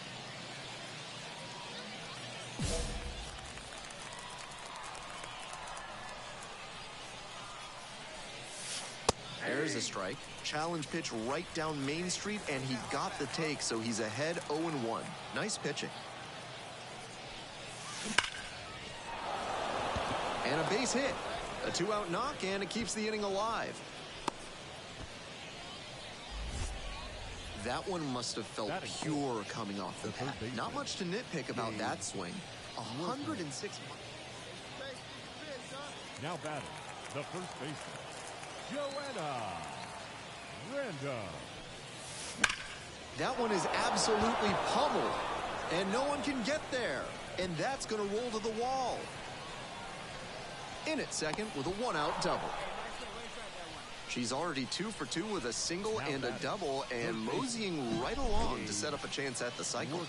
There's a strike. Challenge pitch right down Main Street, and he got the take, so he's ahead 0-1. Nice pitching. And a base hit. A 2-out knock, and it keeps the inning alive. That one must have felt pure coming off the bat. Not much to nitpick about that swing. 106. Now batting, the first baseman, Joanna Random. That one is absolutely pummeled, and no one can get there. And that's going to roll to the wall. In at second with a 1-out double. She's already 2 for 2 with a single and a double, and moseying right along to set up a chance at the cycle.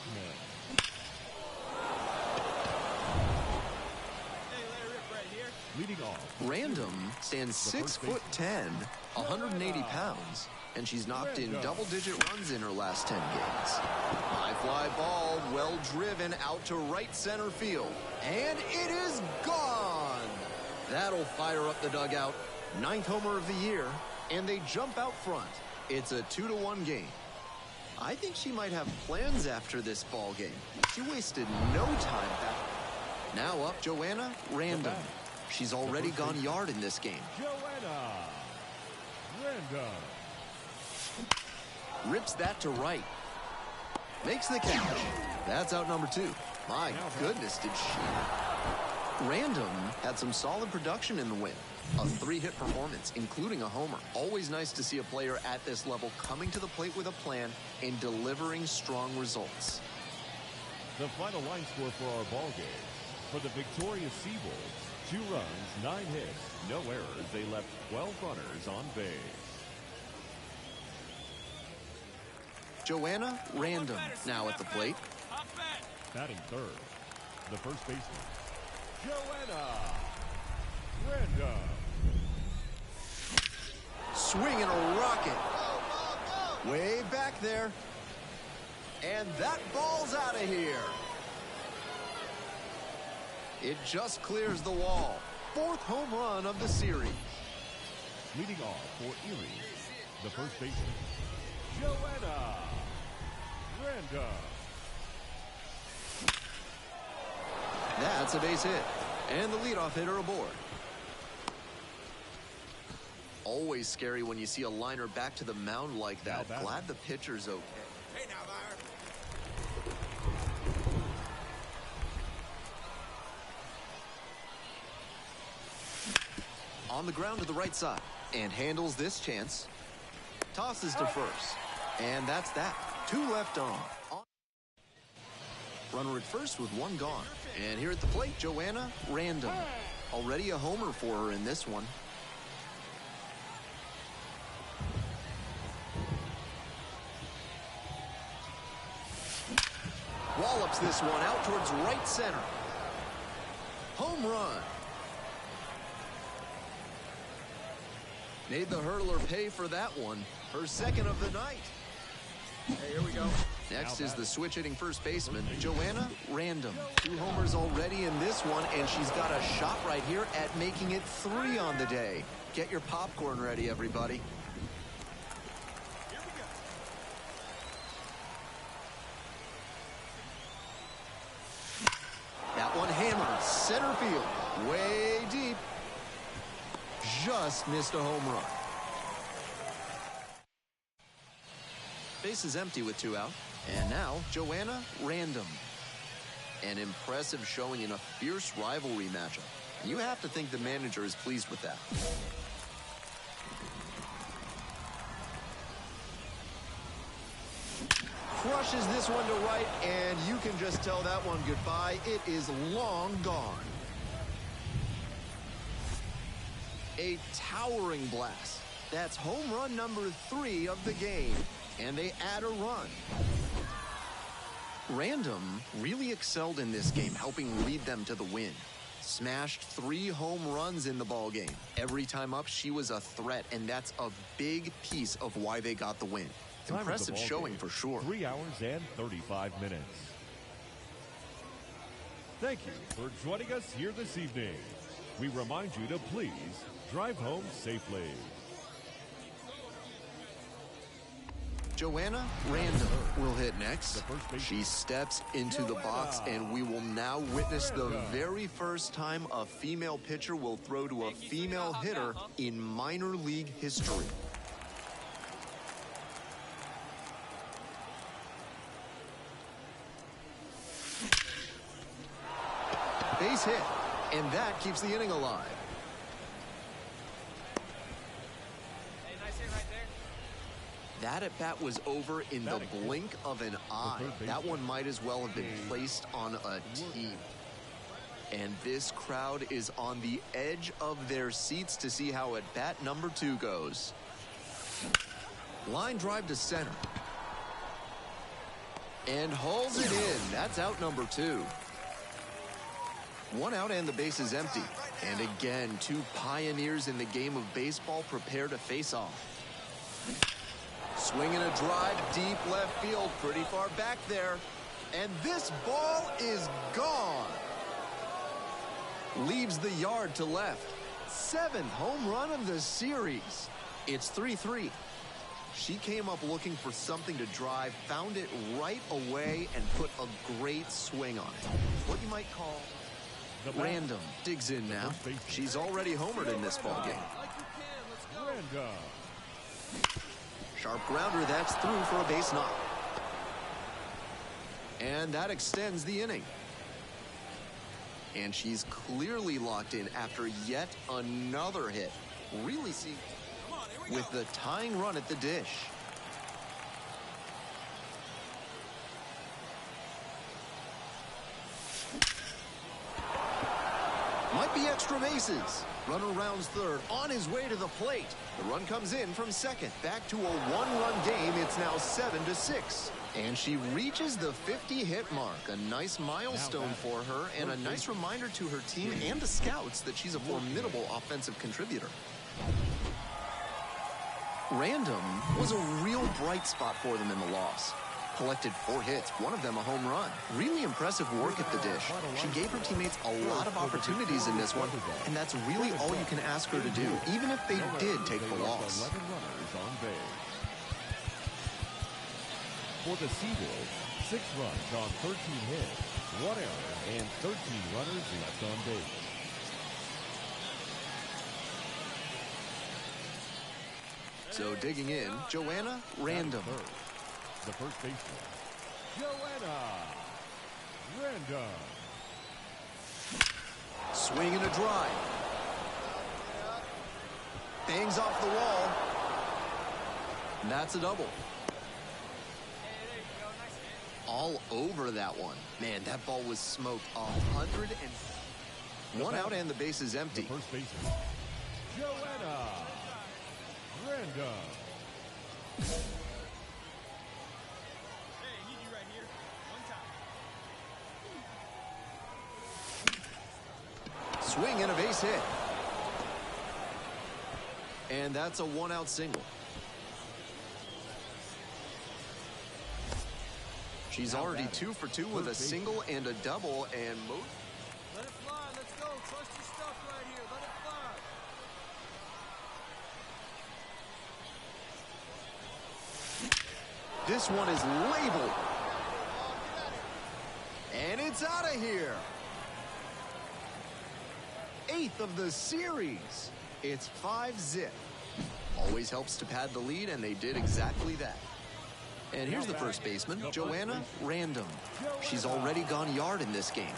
Leading off. Random stands 6'10", 180 pounds, and she's knocked in double-digit runs in her last 10 games. High fly ball, well driven out to right center field, and it is gone. That'll fire up the dugout. 9th homer of the year, and they jump out front. It's a 2-1 game. I think she might have plans after this ball game. She wasted no time back. Now up, Joanna Random. She's already gone yard in this game. Joanna Random. Rips that to right. Makes the catch. That's out number 2. My goodness, did she. Random had some solid production in the win. A 3-hit performance, including a homer. Always nice to see a player at this level coming to the plate with a plan and delivering strong results. The final line score for our ball game. For the victorious Seawolves, 2 runs, 9 hits, no errors. They left 12 runners on base. Joanna Random now at the plate. Batting third, the first baseman, Joanna Random. Swinging a rocket. Way back there. And that ball's out of here. It just clears the wall. 4th home run of the series. Leading off for Erie, the first baseman, Joanna Random. That's a base hit. And the leadoff hitter aboard. Always scary when you see a liner back to the mound like that. Glad the pitcher's okay. Hey now, On the ground to the right side, and handles this chance. Tosses to first, and that's that. 2 left on. Runner at first with 1 gone. And here at the plate, Joanna Random. Already a homer for her in this one. Wallops this one out towards right center. Home run. Made the hurdler pay for that one. Her 2nd of the night. Hey, here we go. Next is the switch-hitting first baseman, Joanna Random. 2 homers already in this one, and she's got a shot right here at making it 3 on the day. Get your popcorn ready, everybody. Here we go. field. Way deep. Just missed a home run. Base is empty with 2 out. And now, Joanna Random. An impressive showing in a fierce rivalry matchup. You have to think the manager is pleased with that. Crushes this one to right, and you can just tell that one goodbye. It is long gone. A towering blast. That's home run number 3 of the game, and they add a run. Random really excelled in this game, helping lead them to the win. Smashed 3 home runs in the ball game. Every time up, she was a threat, and that's a big piece of why they got the win. Impressive showing for sure. 3 hours and 35 minutes. Thank you for joining us here this evening. We remind you to please drive home safely. Joanna Random will hit next. She steps into the box, and we will now witness the very first time a female pitcher will throw to a female hitter in minor league history. Base hit, and that keeps the inning alive. That at-bat was over in the blink of an eye. That one might as well have been placed on a tee. And this crowd is on the edge of their seats to see how at-bat number 2 goes. Line drive to center. And hauls it in. That's out number 2. 1 out and the base is empty. And again, 2 pioneers in the game of baseball prepare to face off. Swinging a drive deep left field, pretty far back there. And this ball is gone. Leaves the yard to left. 7th home run of the series. It's 3-3. She came up looking for something to drive, found it right away, and put a great swing on it. What you might call random. Digs in now. She's already homered in this ball game. Sharp grounder, that's through for a base knock. And that extends the inning. And she's clearly locked in after yet another hit. Really see with the tying run at the dish. Might be extra bases. Runner rounds third, on his way to the plate. The run comes in from second. Back to a 1-run game. It's now 7-6. And she reaches the 50-hit mark. A nice milestone for her and a nice reminder to her team and the scouts that she's a formidable offensive contributor. Random was a real bright spot for them in the loss. Collected 4 hits, one of them a home run. Really impressive work at the dish. She gave her teammates a lot of opportunities in this one, and that's really all you can ask her to do, even if they did take the loss. 11 runners on base. For the Seawolves, 6 runs on 13 hits, 1 error, and 13 runners left on base. So digging in, Joanna Random. The first baseman, Joanna Random. Swing and a drive. Bangs off the wall. And that's a double. All over that one. Man, that ball was smoked. 101 out and the base is empty. The first baseman, Joanna Random. Swing and a base hit. And that's a 1-out single. She's already 2 for 2 with a single and a double, and most. Let it fly. Let's go. Trust your stuff right here. Let it fly. This one is labeled. And it's out of here. 8th of the series. It's 5-zip. Always helps to pad the lead, and they did exactly that. And here's the first baseman, Joanna Random. She's already gone yard in this game.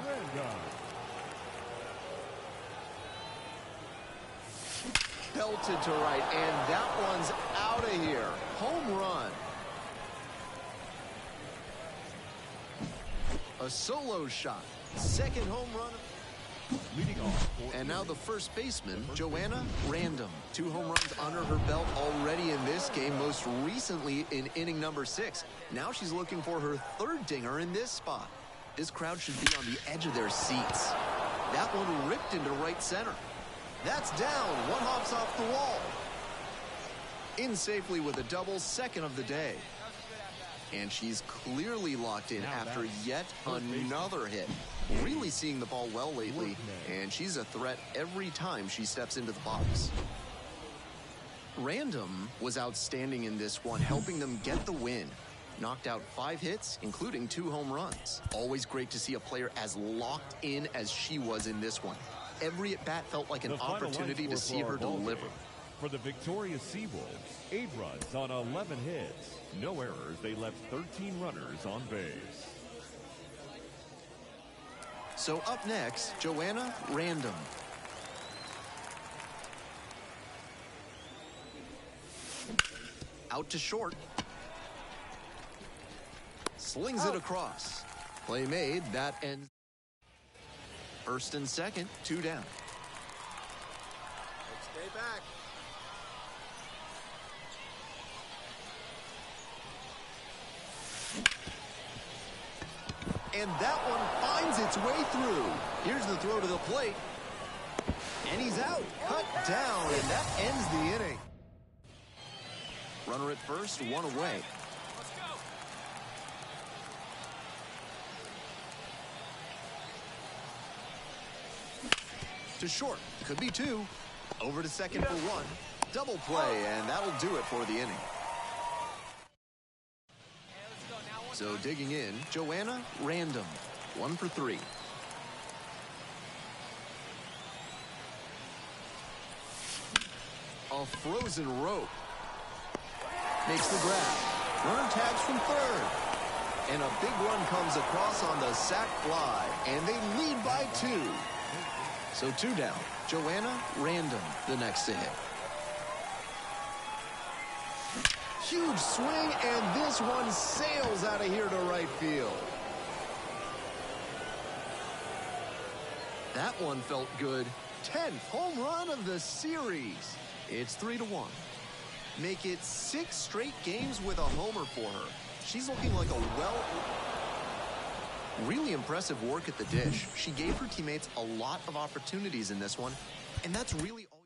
Pelted to right, and that one's out of here. Home run. A solo shot. Second home run. Leading off. And now the first baseman, Joanna Random. 2 home runs under her belt already in this game, most recently in inning number 6. Now she's looking for her 3rd dinger in this spot. This crowd should be on the edge of their seats. That one ripped into right center. That's down. One hops off the wall. In safely with a double, 2nd of the day. And she's clearly locked in after yet another hit. Really seeing the ball well lately, and she's a threat every time she steps into the box. Random was outstanding in this one, helping them get the win. Knocked out 5 hits, including 2 home runs. Always great to see a player as locked in as she was in this one. Every at-bat felt like an opportunity to see her deliver. For the victorious Seawolves, 8 runs on 11 hits. No errors. They left 13 runners on base. So up next, Joanna Random. Out to short. Slings it across. Play made. That ends. First and second, 2 down. Stay back. And that one finds its way through. Here's the throw to the plate. And he's out. Cut down, and that ends the inning. Runner at first, 1 away. Let's go. To short. Could be 2. Over to second for 1. Double play, and that'll do it for the inning. So digging in, Joanna Random, 1 for 3. A frozen rope. Makes the grab. Runner tags from 3rd. And a big run comes across on the sac fly, and they lead by 2. So 2 down. Joanna Random, the next to hit. Huge swing, and this one sails out of here to right field. That one felt good. 10th home run of the series. It's 3-1. Make it 6 straight games with a homer for her. She's looking like really impressive work at the dish. She gave her teammates a lot of opportunities in this one, and that's really all.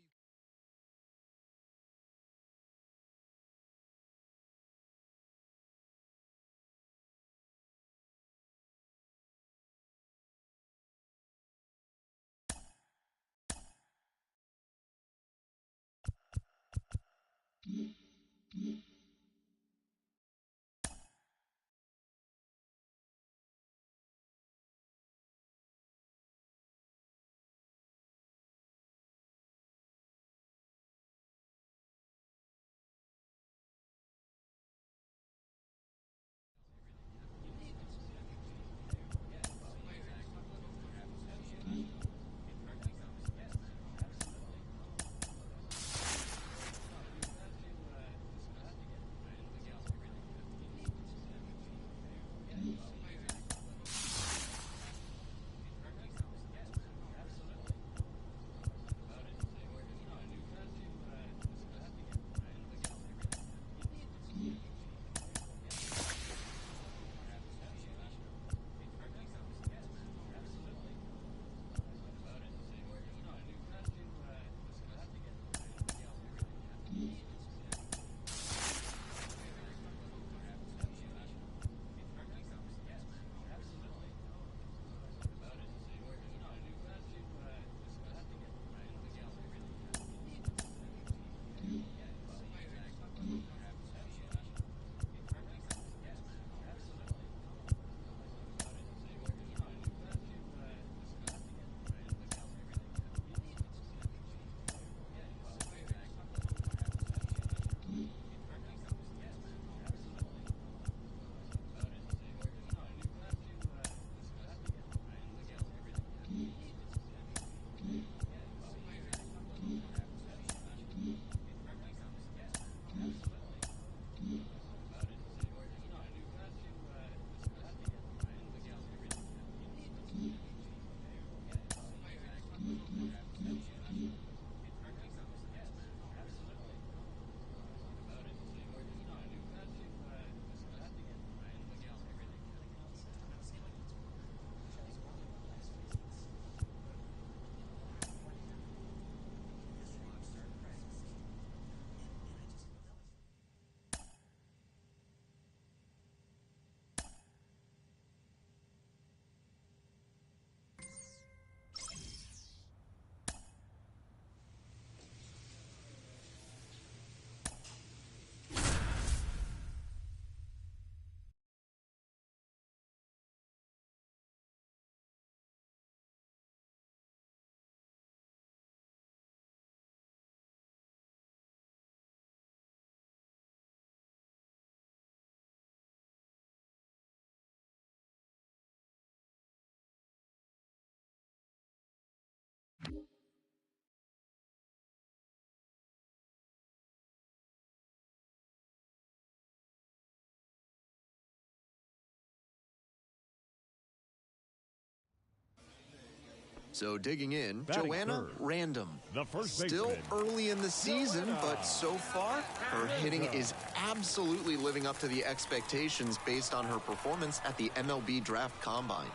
So digging in, Batting Joanna third, Random. the first Still baseman, early in the season, Joanna but so far, her hitting Random. is absolutely living up to the expectations based on her performance at the MLB Draft Combine.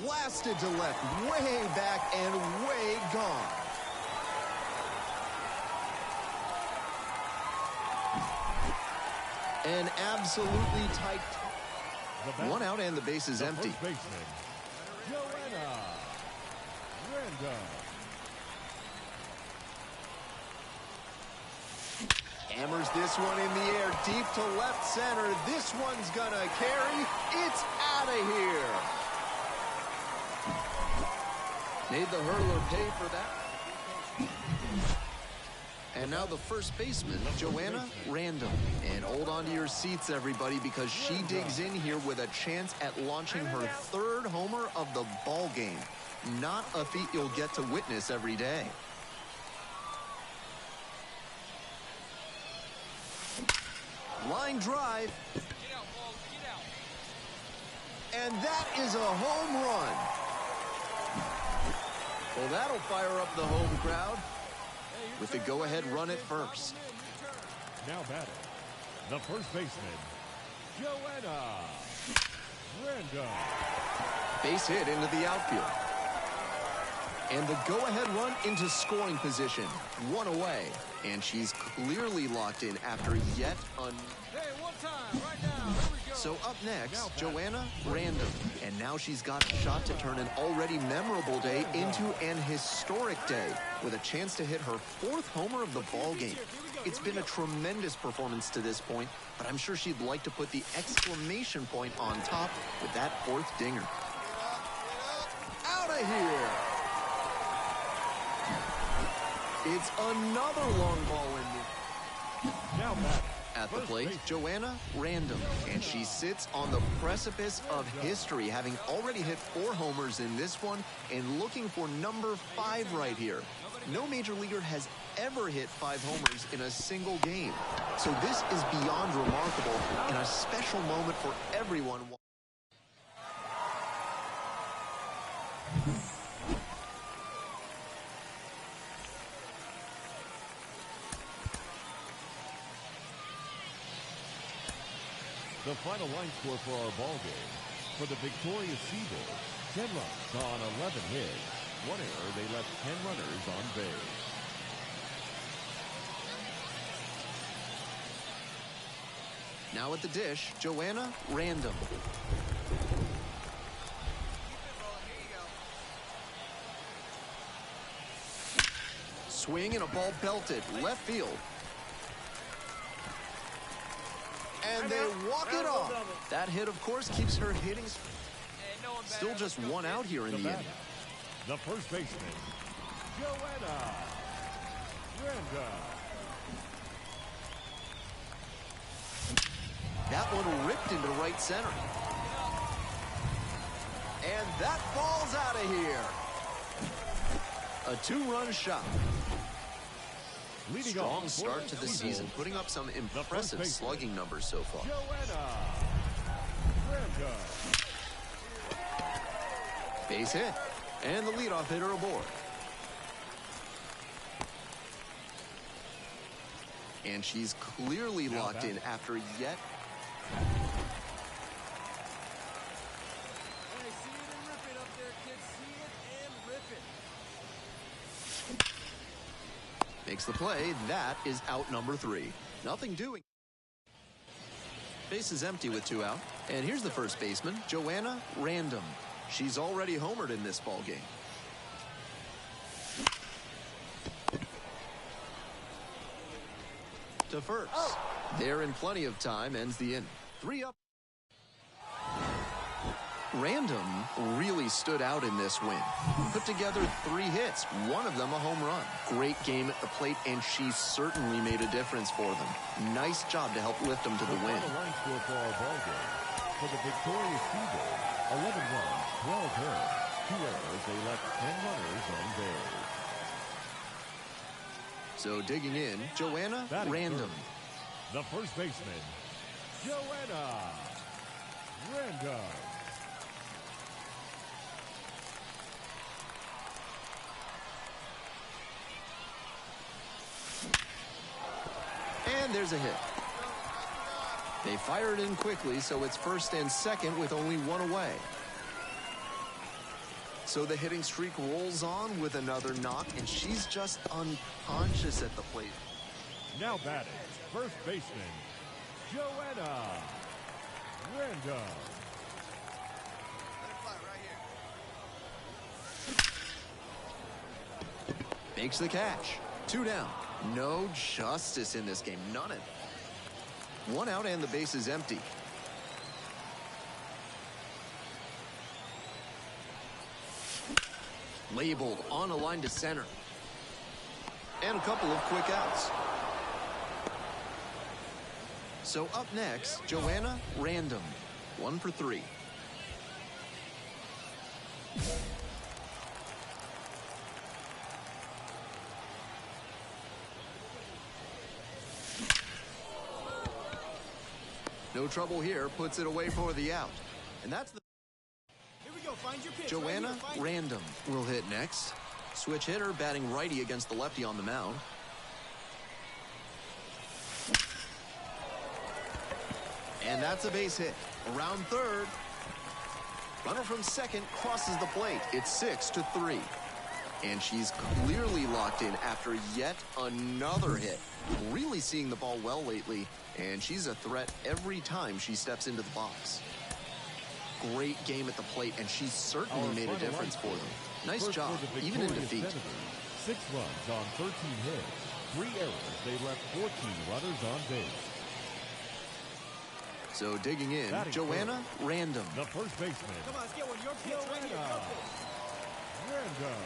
Blasted to left, way back and way gone. An absolutely tight. One out and the base is empty. First baseman, Joanna Random. Hammers this one in the air, deep to left center. This one's gonna carry. It's out of here. Made the hurler pay for that. And now the first baseman, Joanna Random. And hold on to your seats, everybody, because she digs in here with a chance at launching her third homer of the ball game. Not a feat you'll get to witness every day. Line drive. And that is a home run. Well, that'll fire up the home crowd with the go-ahead run at first. Now batting, the first baseman, Joanna Random. Base hit into the outfield. And the go-ahead run into scoring position. One away. And she's clearly locked in after yet Hey, one time, right now. Here we go. So up next, Joanna Random. And now she's got a shot to turn an already memorable day into an historic day with a chance to hit her fourth homer of the ball game. It's been a tremendous performance to this point, but I'm sure she'd like to put the exclamation point on top with that fourth dinger. Out of here! It's another long ball in there. Now batting, At the plate, Joanna Random, and she sits on the precipice of history, having already hit 4 homers in this one and looking for number 5 right here. No major leaguer has ever hit 5 homers in a single game. So this is beyond remarkable and a special moment for everyone. the final line score for our ball game. For the victorious Seagulls, 10 runs on 11 hits. 1 error, they left 10 runners on base. Now at the dish, Joanna Random. Swing and a ball belted left field. And they walk it off. That hit, of course, keeps her hitting. Still just 1 out here in the end. The first baseman, Joanna Random. That one ripped into right center. And that falls out of here. A 2-run shot. Strong start to the season, putting up some impressive slugging numbers so far. Joanna Random. Base hit. And the leadoff hitter aboard. And she's clearly locked in after yet. Hey, see it and rip it up there, kids. See it and rip it. Makes the play. That is out number 3. Nothing doing. Base is empty with 2 out. And here's the first baseman, Joanna Random. She's already homered in this ball game. To first. There in plenty of time, ends the inning. 3 up. Random really stood out in this win. Put together 3 hits, 1 of them a home run. Great game at the plate, and she certainly made a difference for them. Nice job to help lift them to the win. The line score for our ball game. For the victorious Seagulls, 11 runs, 12 hits. 2 errors, they left 10 runners on base. So digging in, Joanna Random. The first baseman, Joanna Random. And there's a hit. They fired in quickly, so it's first and second with only one away. So the hitting streak rolls on with another knock, and she's just unconscious at the plate. Now batting, first baseman, Joanna Random. Makes the catch. 2 down. No justice in this game. None of it. 1 out and the base is empty. Labeled on a line to center. And a couple of quick outs. So up next, Joanna Random. 1 for 3. No trouble here, puts it away for the out. And that's the... Here we go, find your pitch. Joanna Random will hit next. Switch hitter, batting righty against the lefty on the mound. And that's a base hit. Around third. Runner from second crosses the plate. It's 6-3. And she's clearly locked in after yet another hit. Really seeing the ball well lately, and she's a threat every time she steps into the box. Great game at the plate, and she's certainly made a difference for them. Nice job, even in defeat. 6 runs on 13 hits. 3 errors. They left 14 runners on base. So digging in, Joanna Random. The first baseman. Come on, let's get one. Your pitch right here. Your pitch. Random.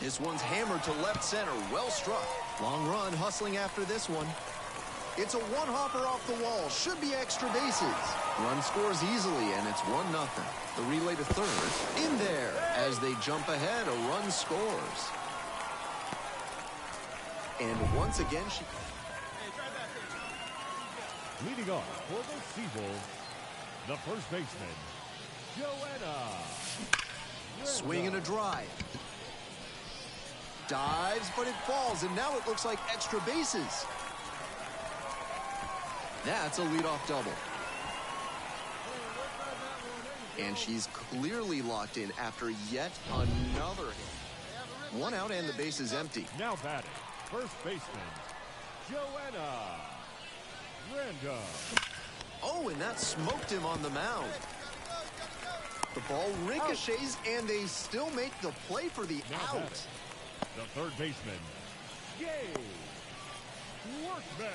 This one's hammered to left center. Well struck. Long run hustling after this one. It's a one-hopper off the wall. Should be extra bases. Run scores easily, and it's 1-0. The relay to third. In there. As they jump ahead, a run scores. And once again, she... Hey, try back there. Leading off for the Seawolves, the first baseman, Joanna Random. Swing and a drive. Dives, but it falls, and now it looks like extra bases. That's a leadoff double. And she's clearly locked in after yet another hit. 1 out and the base is empty. Now batting, first baseman, Joanna Random. Oh, and that smoked him on the mound. The ball ricochets, and they still make the play for the Now out. batting, the third baseman, Gay Workman.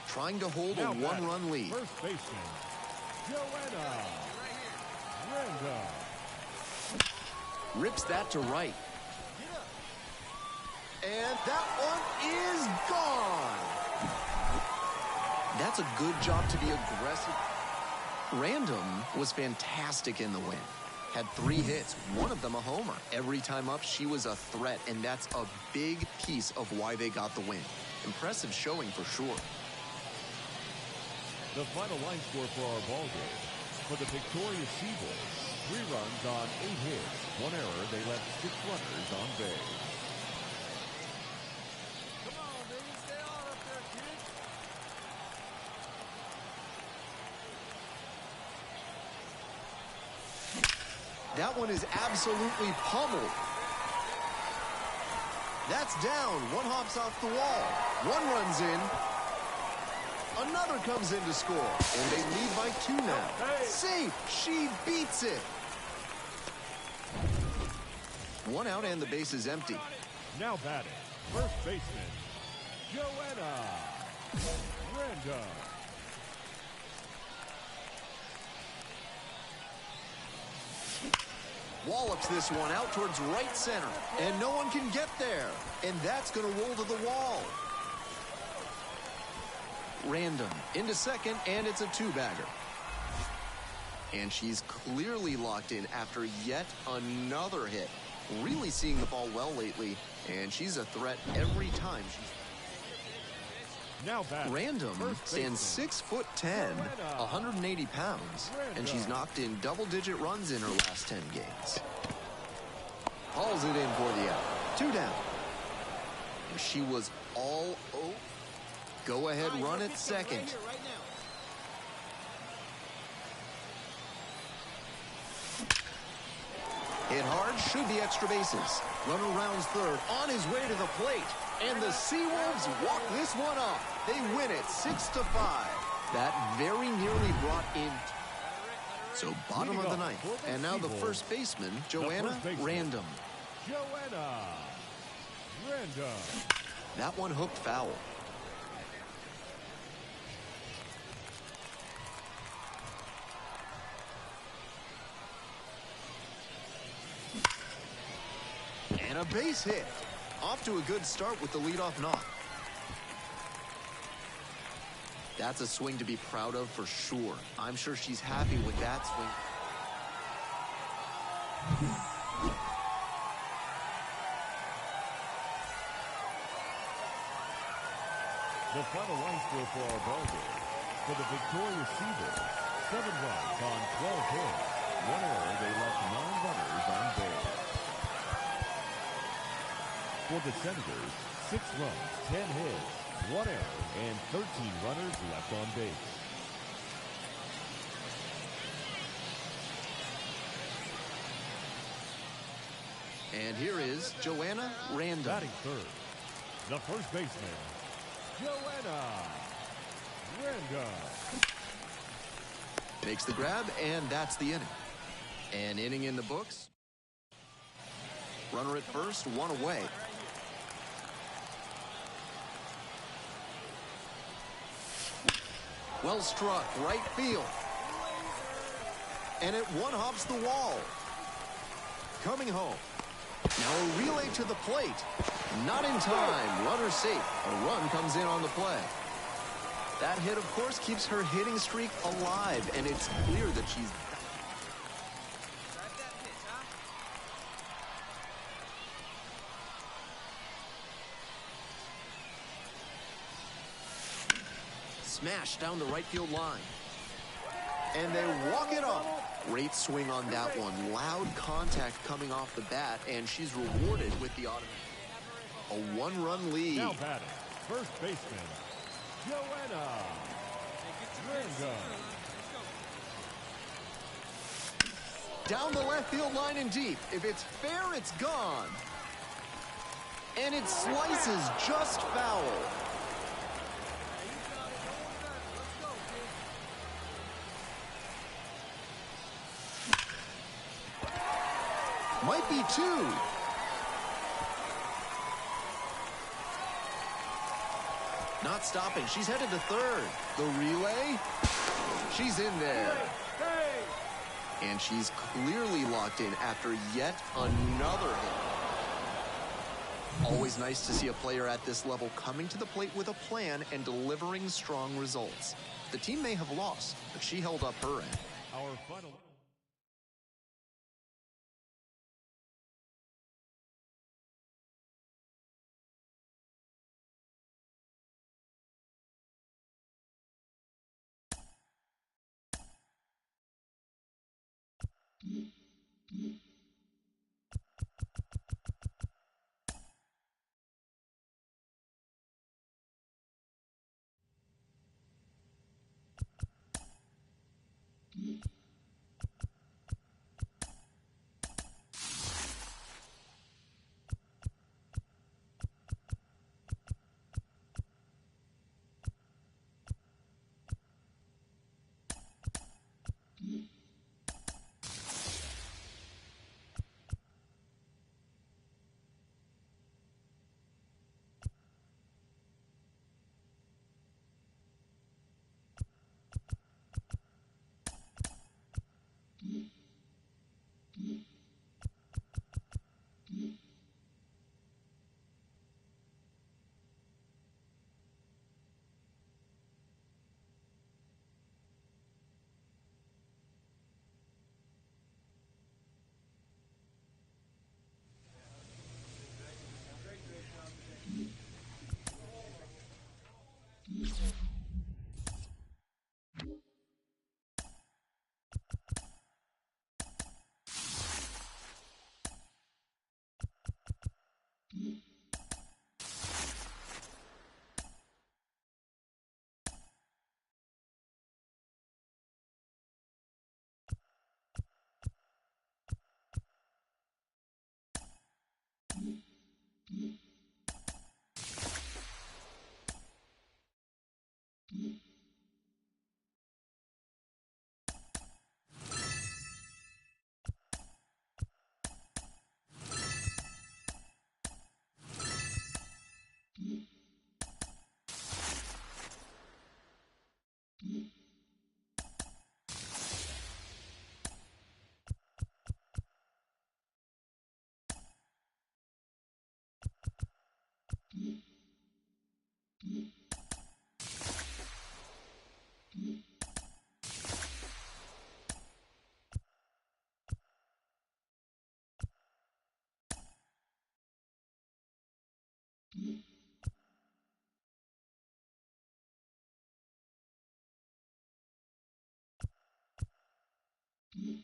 Trying to hold a Now batting, one-run lead. First baseman, Joanna Random. Rips that to right. And that one is gone. That's a good job to be aggressive. Random was fantastic in the win. Had 3 hits, one of them a homer. Every time up, she was a threat, and that's a big piece of why they got the win. Impressive showing for sure. The final line score for our ball game. For the victorious Seawolves, 3 runs on 8 hits. 1 error. They left 6 runners on base. Come on, baby. Stay on up there, kid. That one is absolutely pummeled. That's down. One hops off the wall. One runs in. Another comes in to score. And they lead by 2 now. Safe. She beats it. 1 out and the base is empty. Now batting, first baseman, Joanna Random. Wallops this one out towards right center. And no one can get there. And that's going to roll to the wall. Random into second, and it's a 2-bagger. And she's clearly locked in after yet another hit. Really seeing the ball well lately, and she's a threat every time she's... Now batting, Random stands 6'10", 180 pounds, and she's knocked in double-digit runs in her last 10 games. Hauls it in for the out. 2 down. And she was all over. Go ahead, run at second. Hit hard, should be extra bases. Runner rounds third, on his way to the plate. And the Seawolves walk this one off. They win it 6-5. That very nearly brought in. So bottom of the ninth. And now the first baseman, Joanna Random. Joanna Random. That one hooked foul. And a base hit. Off to a good start with the leadoff knock. That's a swing to be proud of for sure. I'm sure she's happy with that swing. The final line score for our ball game. For the victorious Seawolves, 7 runs on 12 hits. 1 error, they left 9 runners on base. For the Senators, 6 runs, 10 hits, 1 error, and 13 runners left on base. And here is Joanna Random. Batting third, the first baseman, Joanna Random. Makes the grab, and that's the inning. An inning in the books. Runner at first, 1 away. Well struck, right field. And it one-hops the wall. Coming home. Now a relay to the plate. Not in time. Runner safe. A run comes in on the play. That hit, of course, keeps her hitting streak alive, and it's clear that she's... Smash down the right field line. And they walk it up. Great swing on that one. Loud contact coming off the bat, and she's rewarded with the automatic. A 1-run lead. Now batting, first baseman, Joanna Random. Down the left field line and deep. If it's fair, it's gone. And it slices just foul. Might be 2. Not stopping. She's headed to third. The relay. She's in there. And she's clearly locked in after yet another hit. Always nice to see a player at this level coming to the plate with a plan and delivering strong results. The team may have lost, but she held up her end. Our final... Mm-hmm.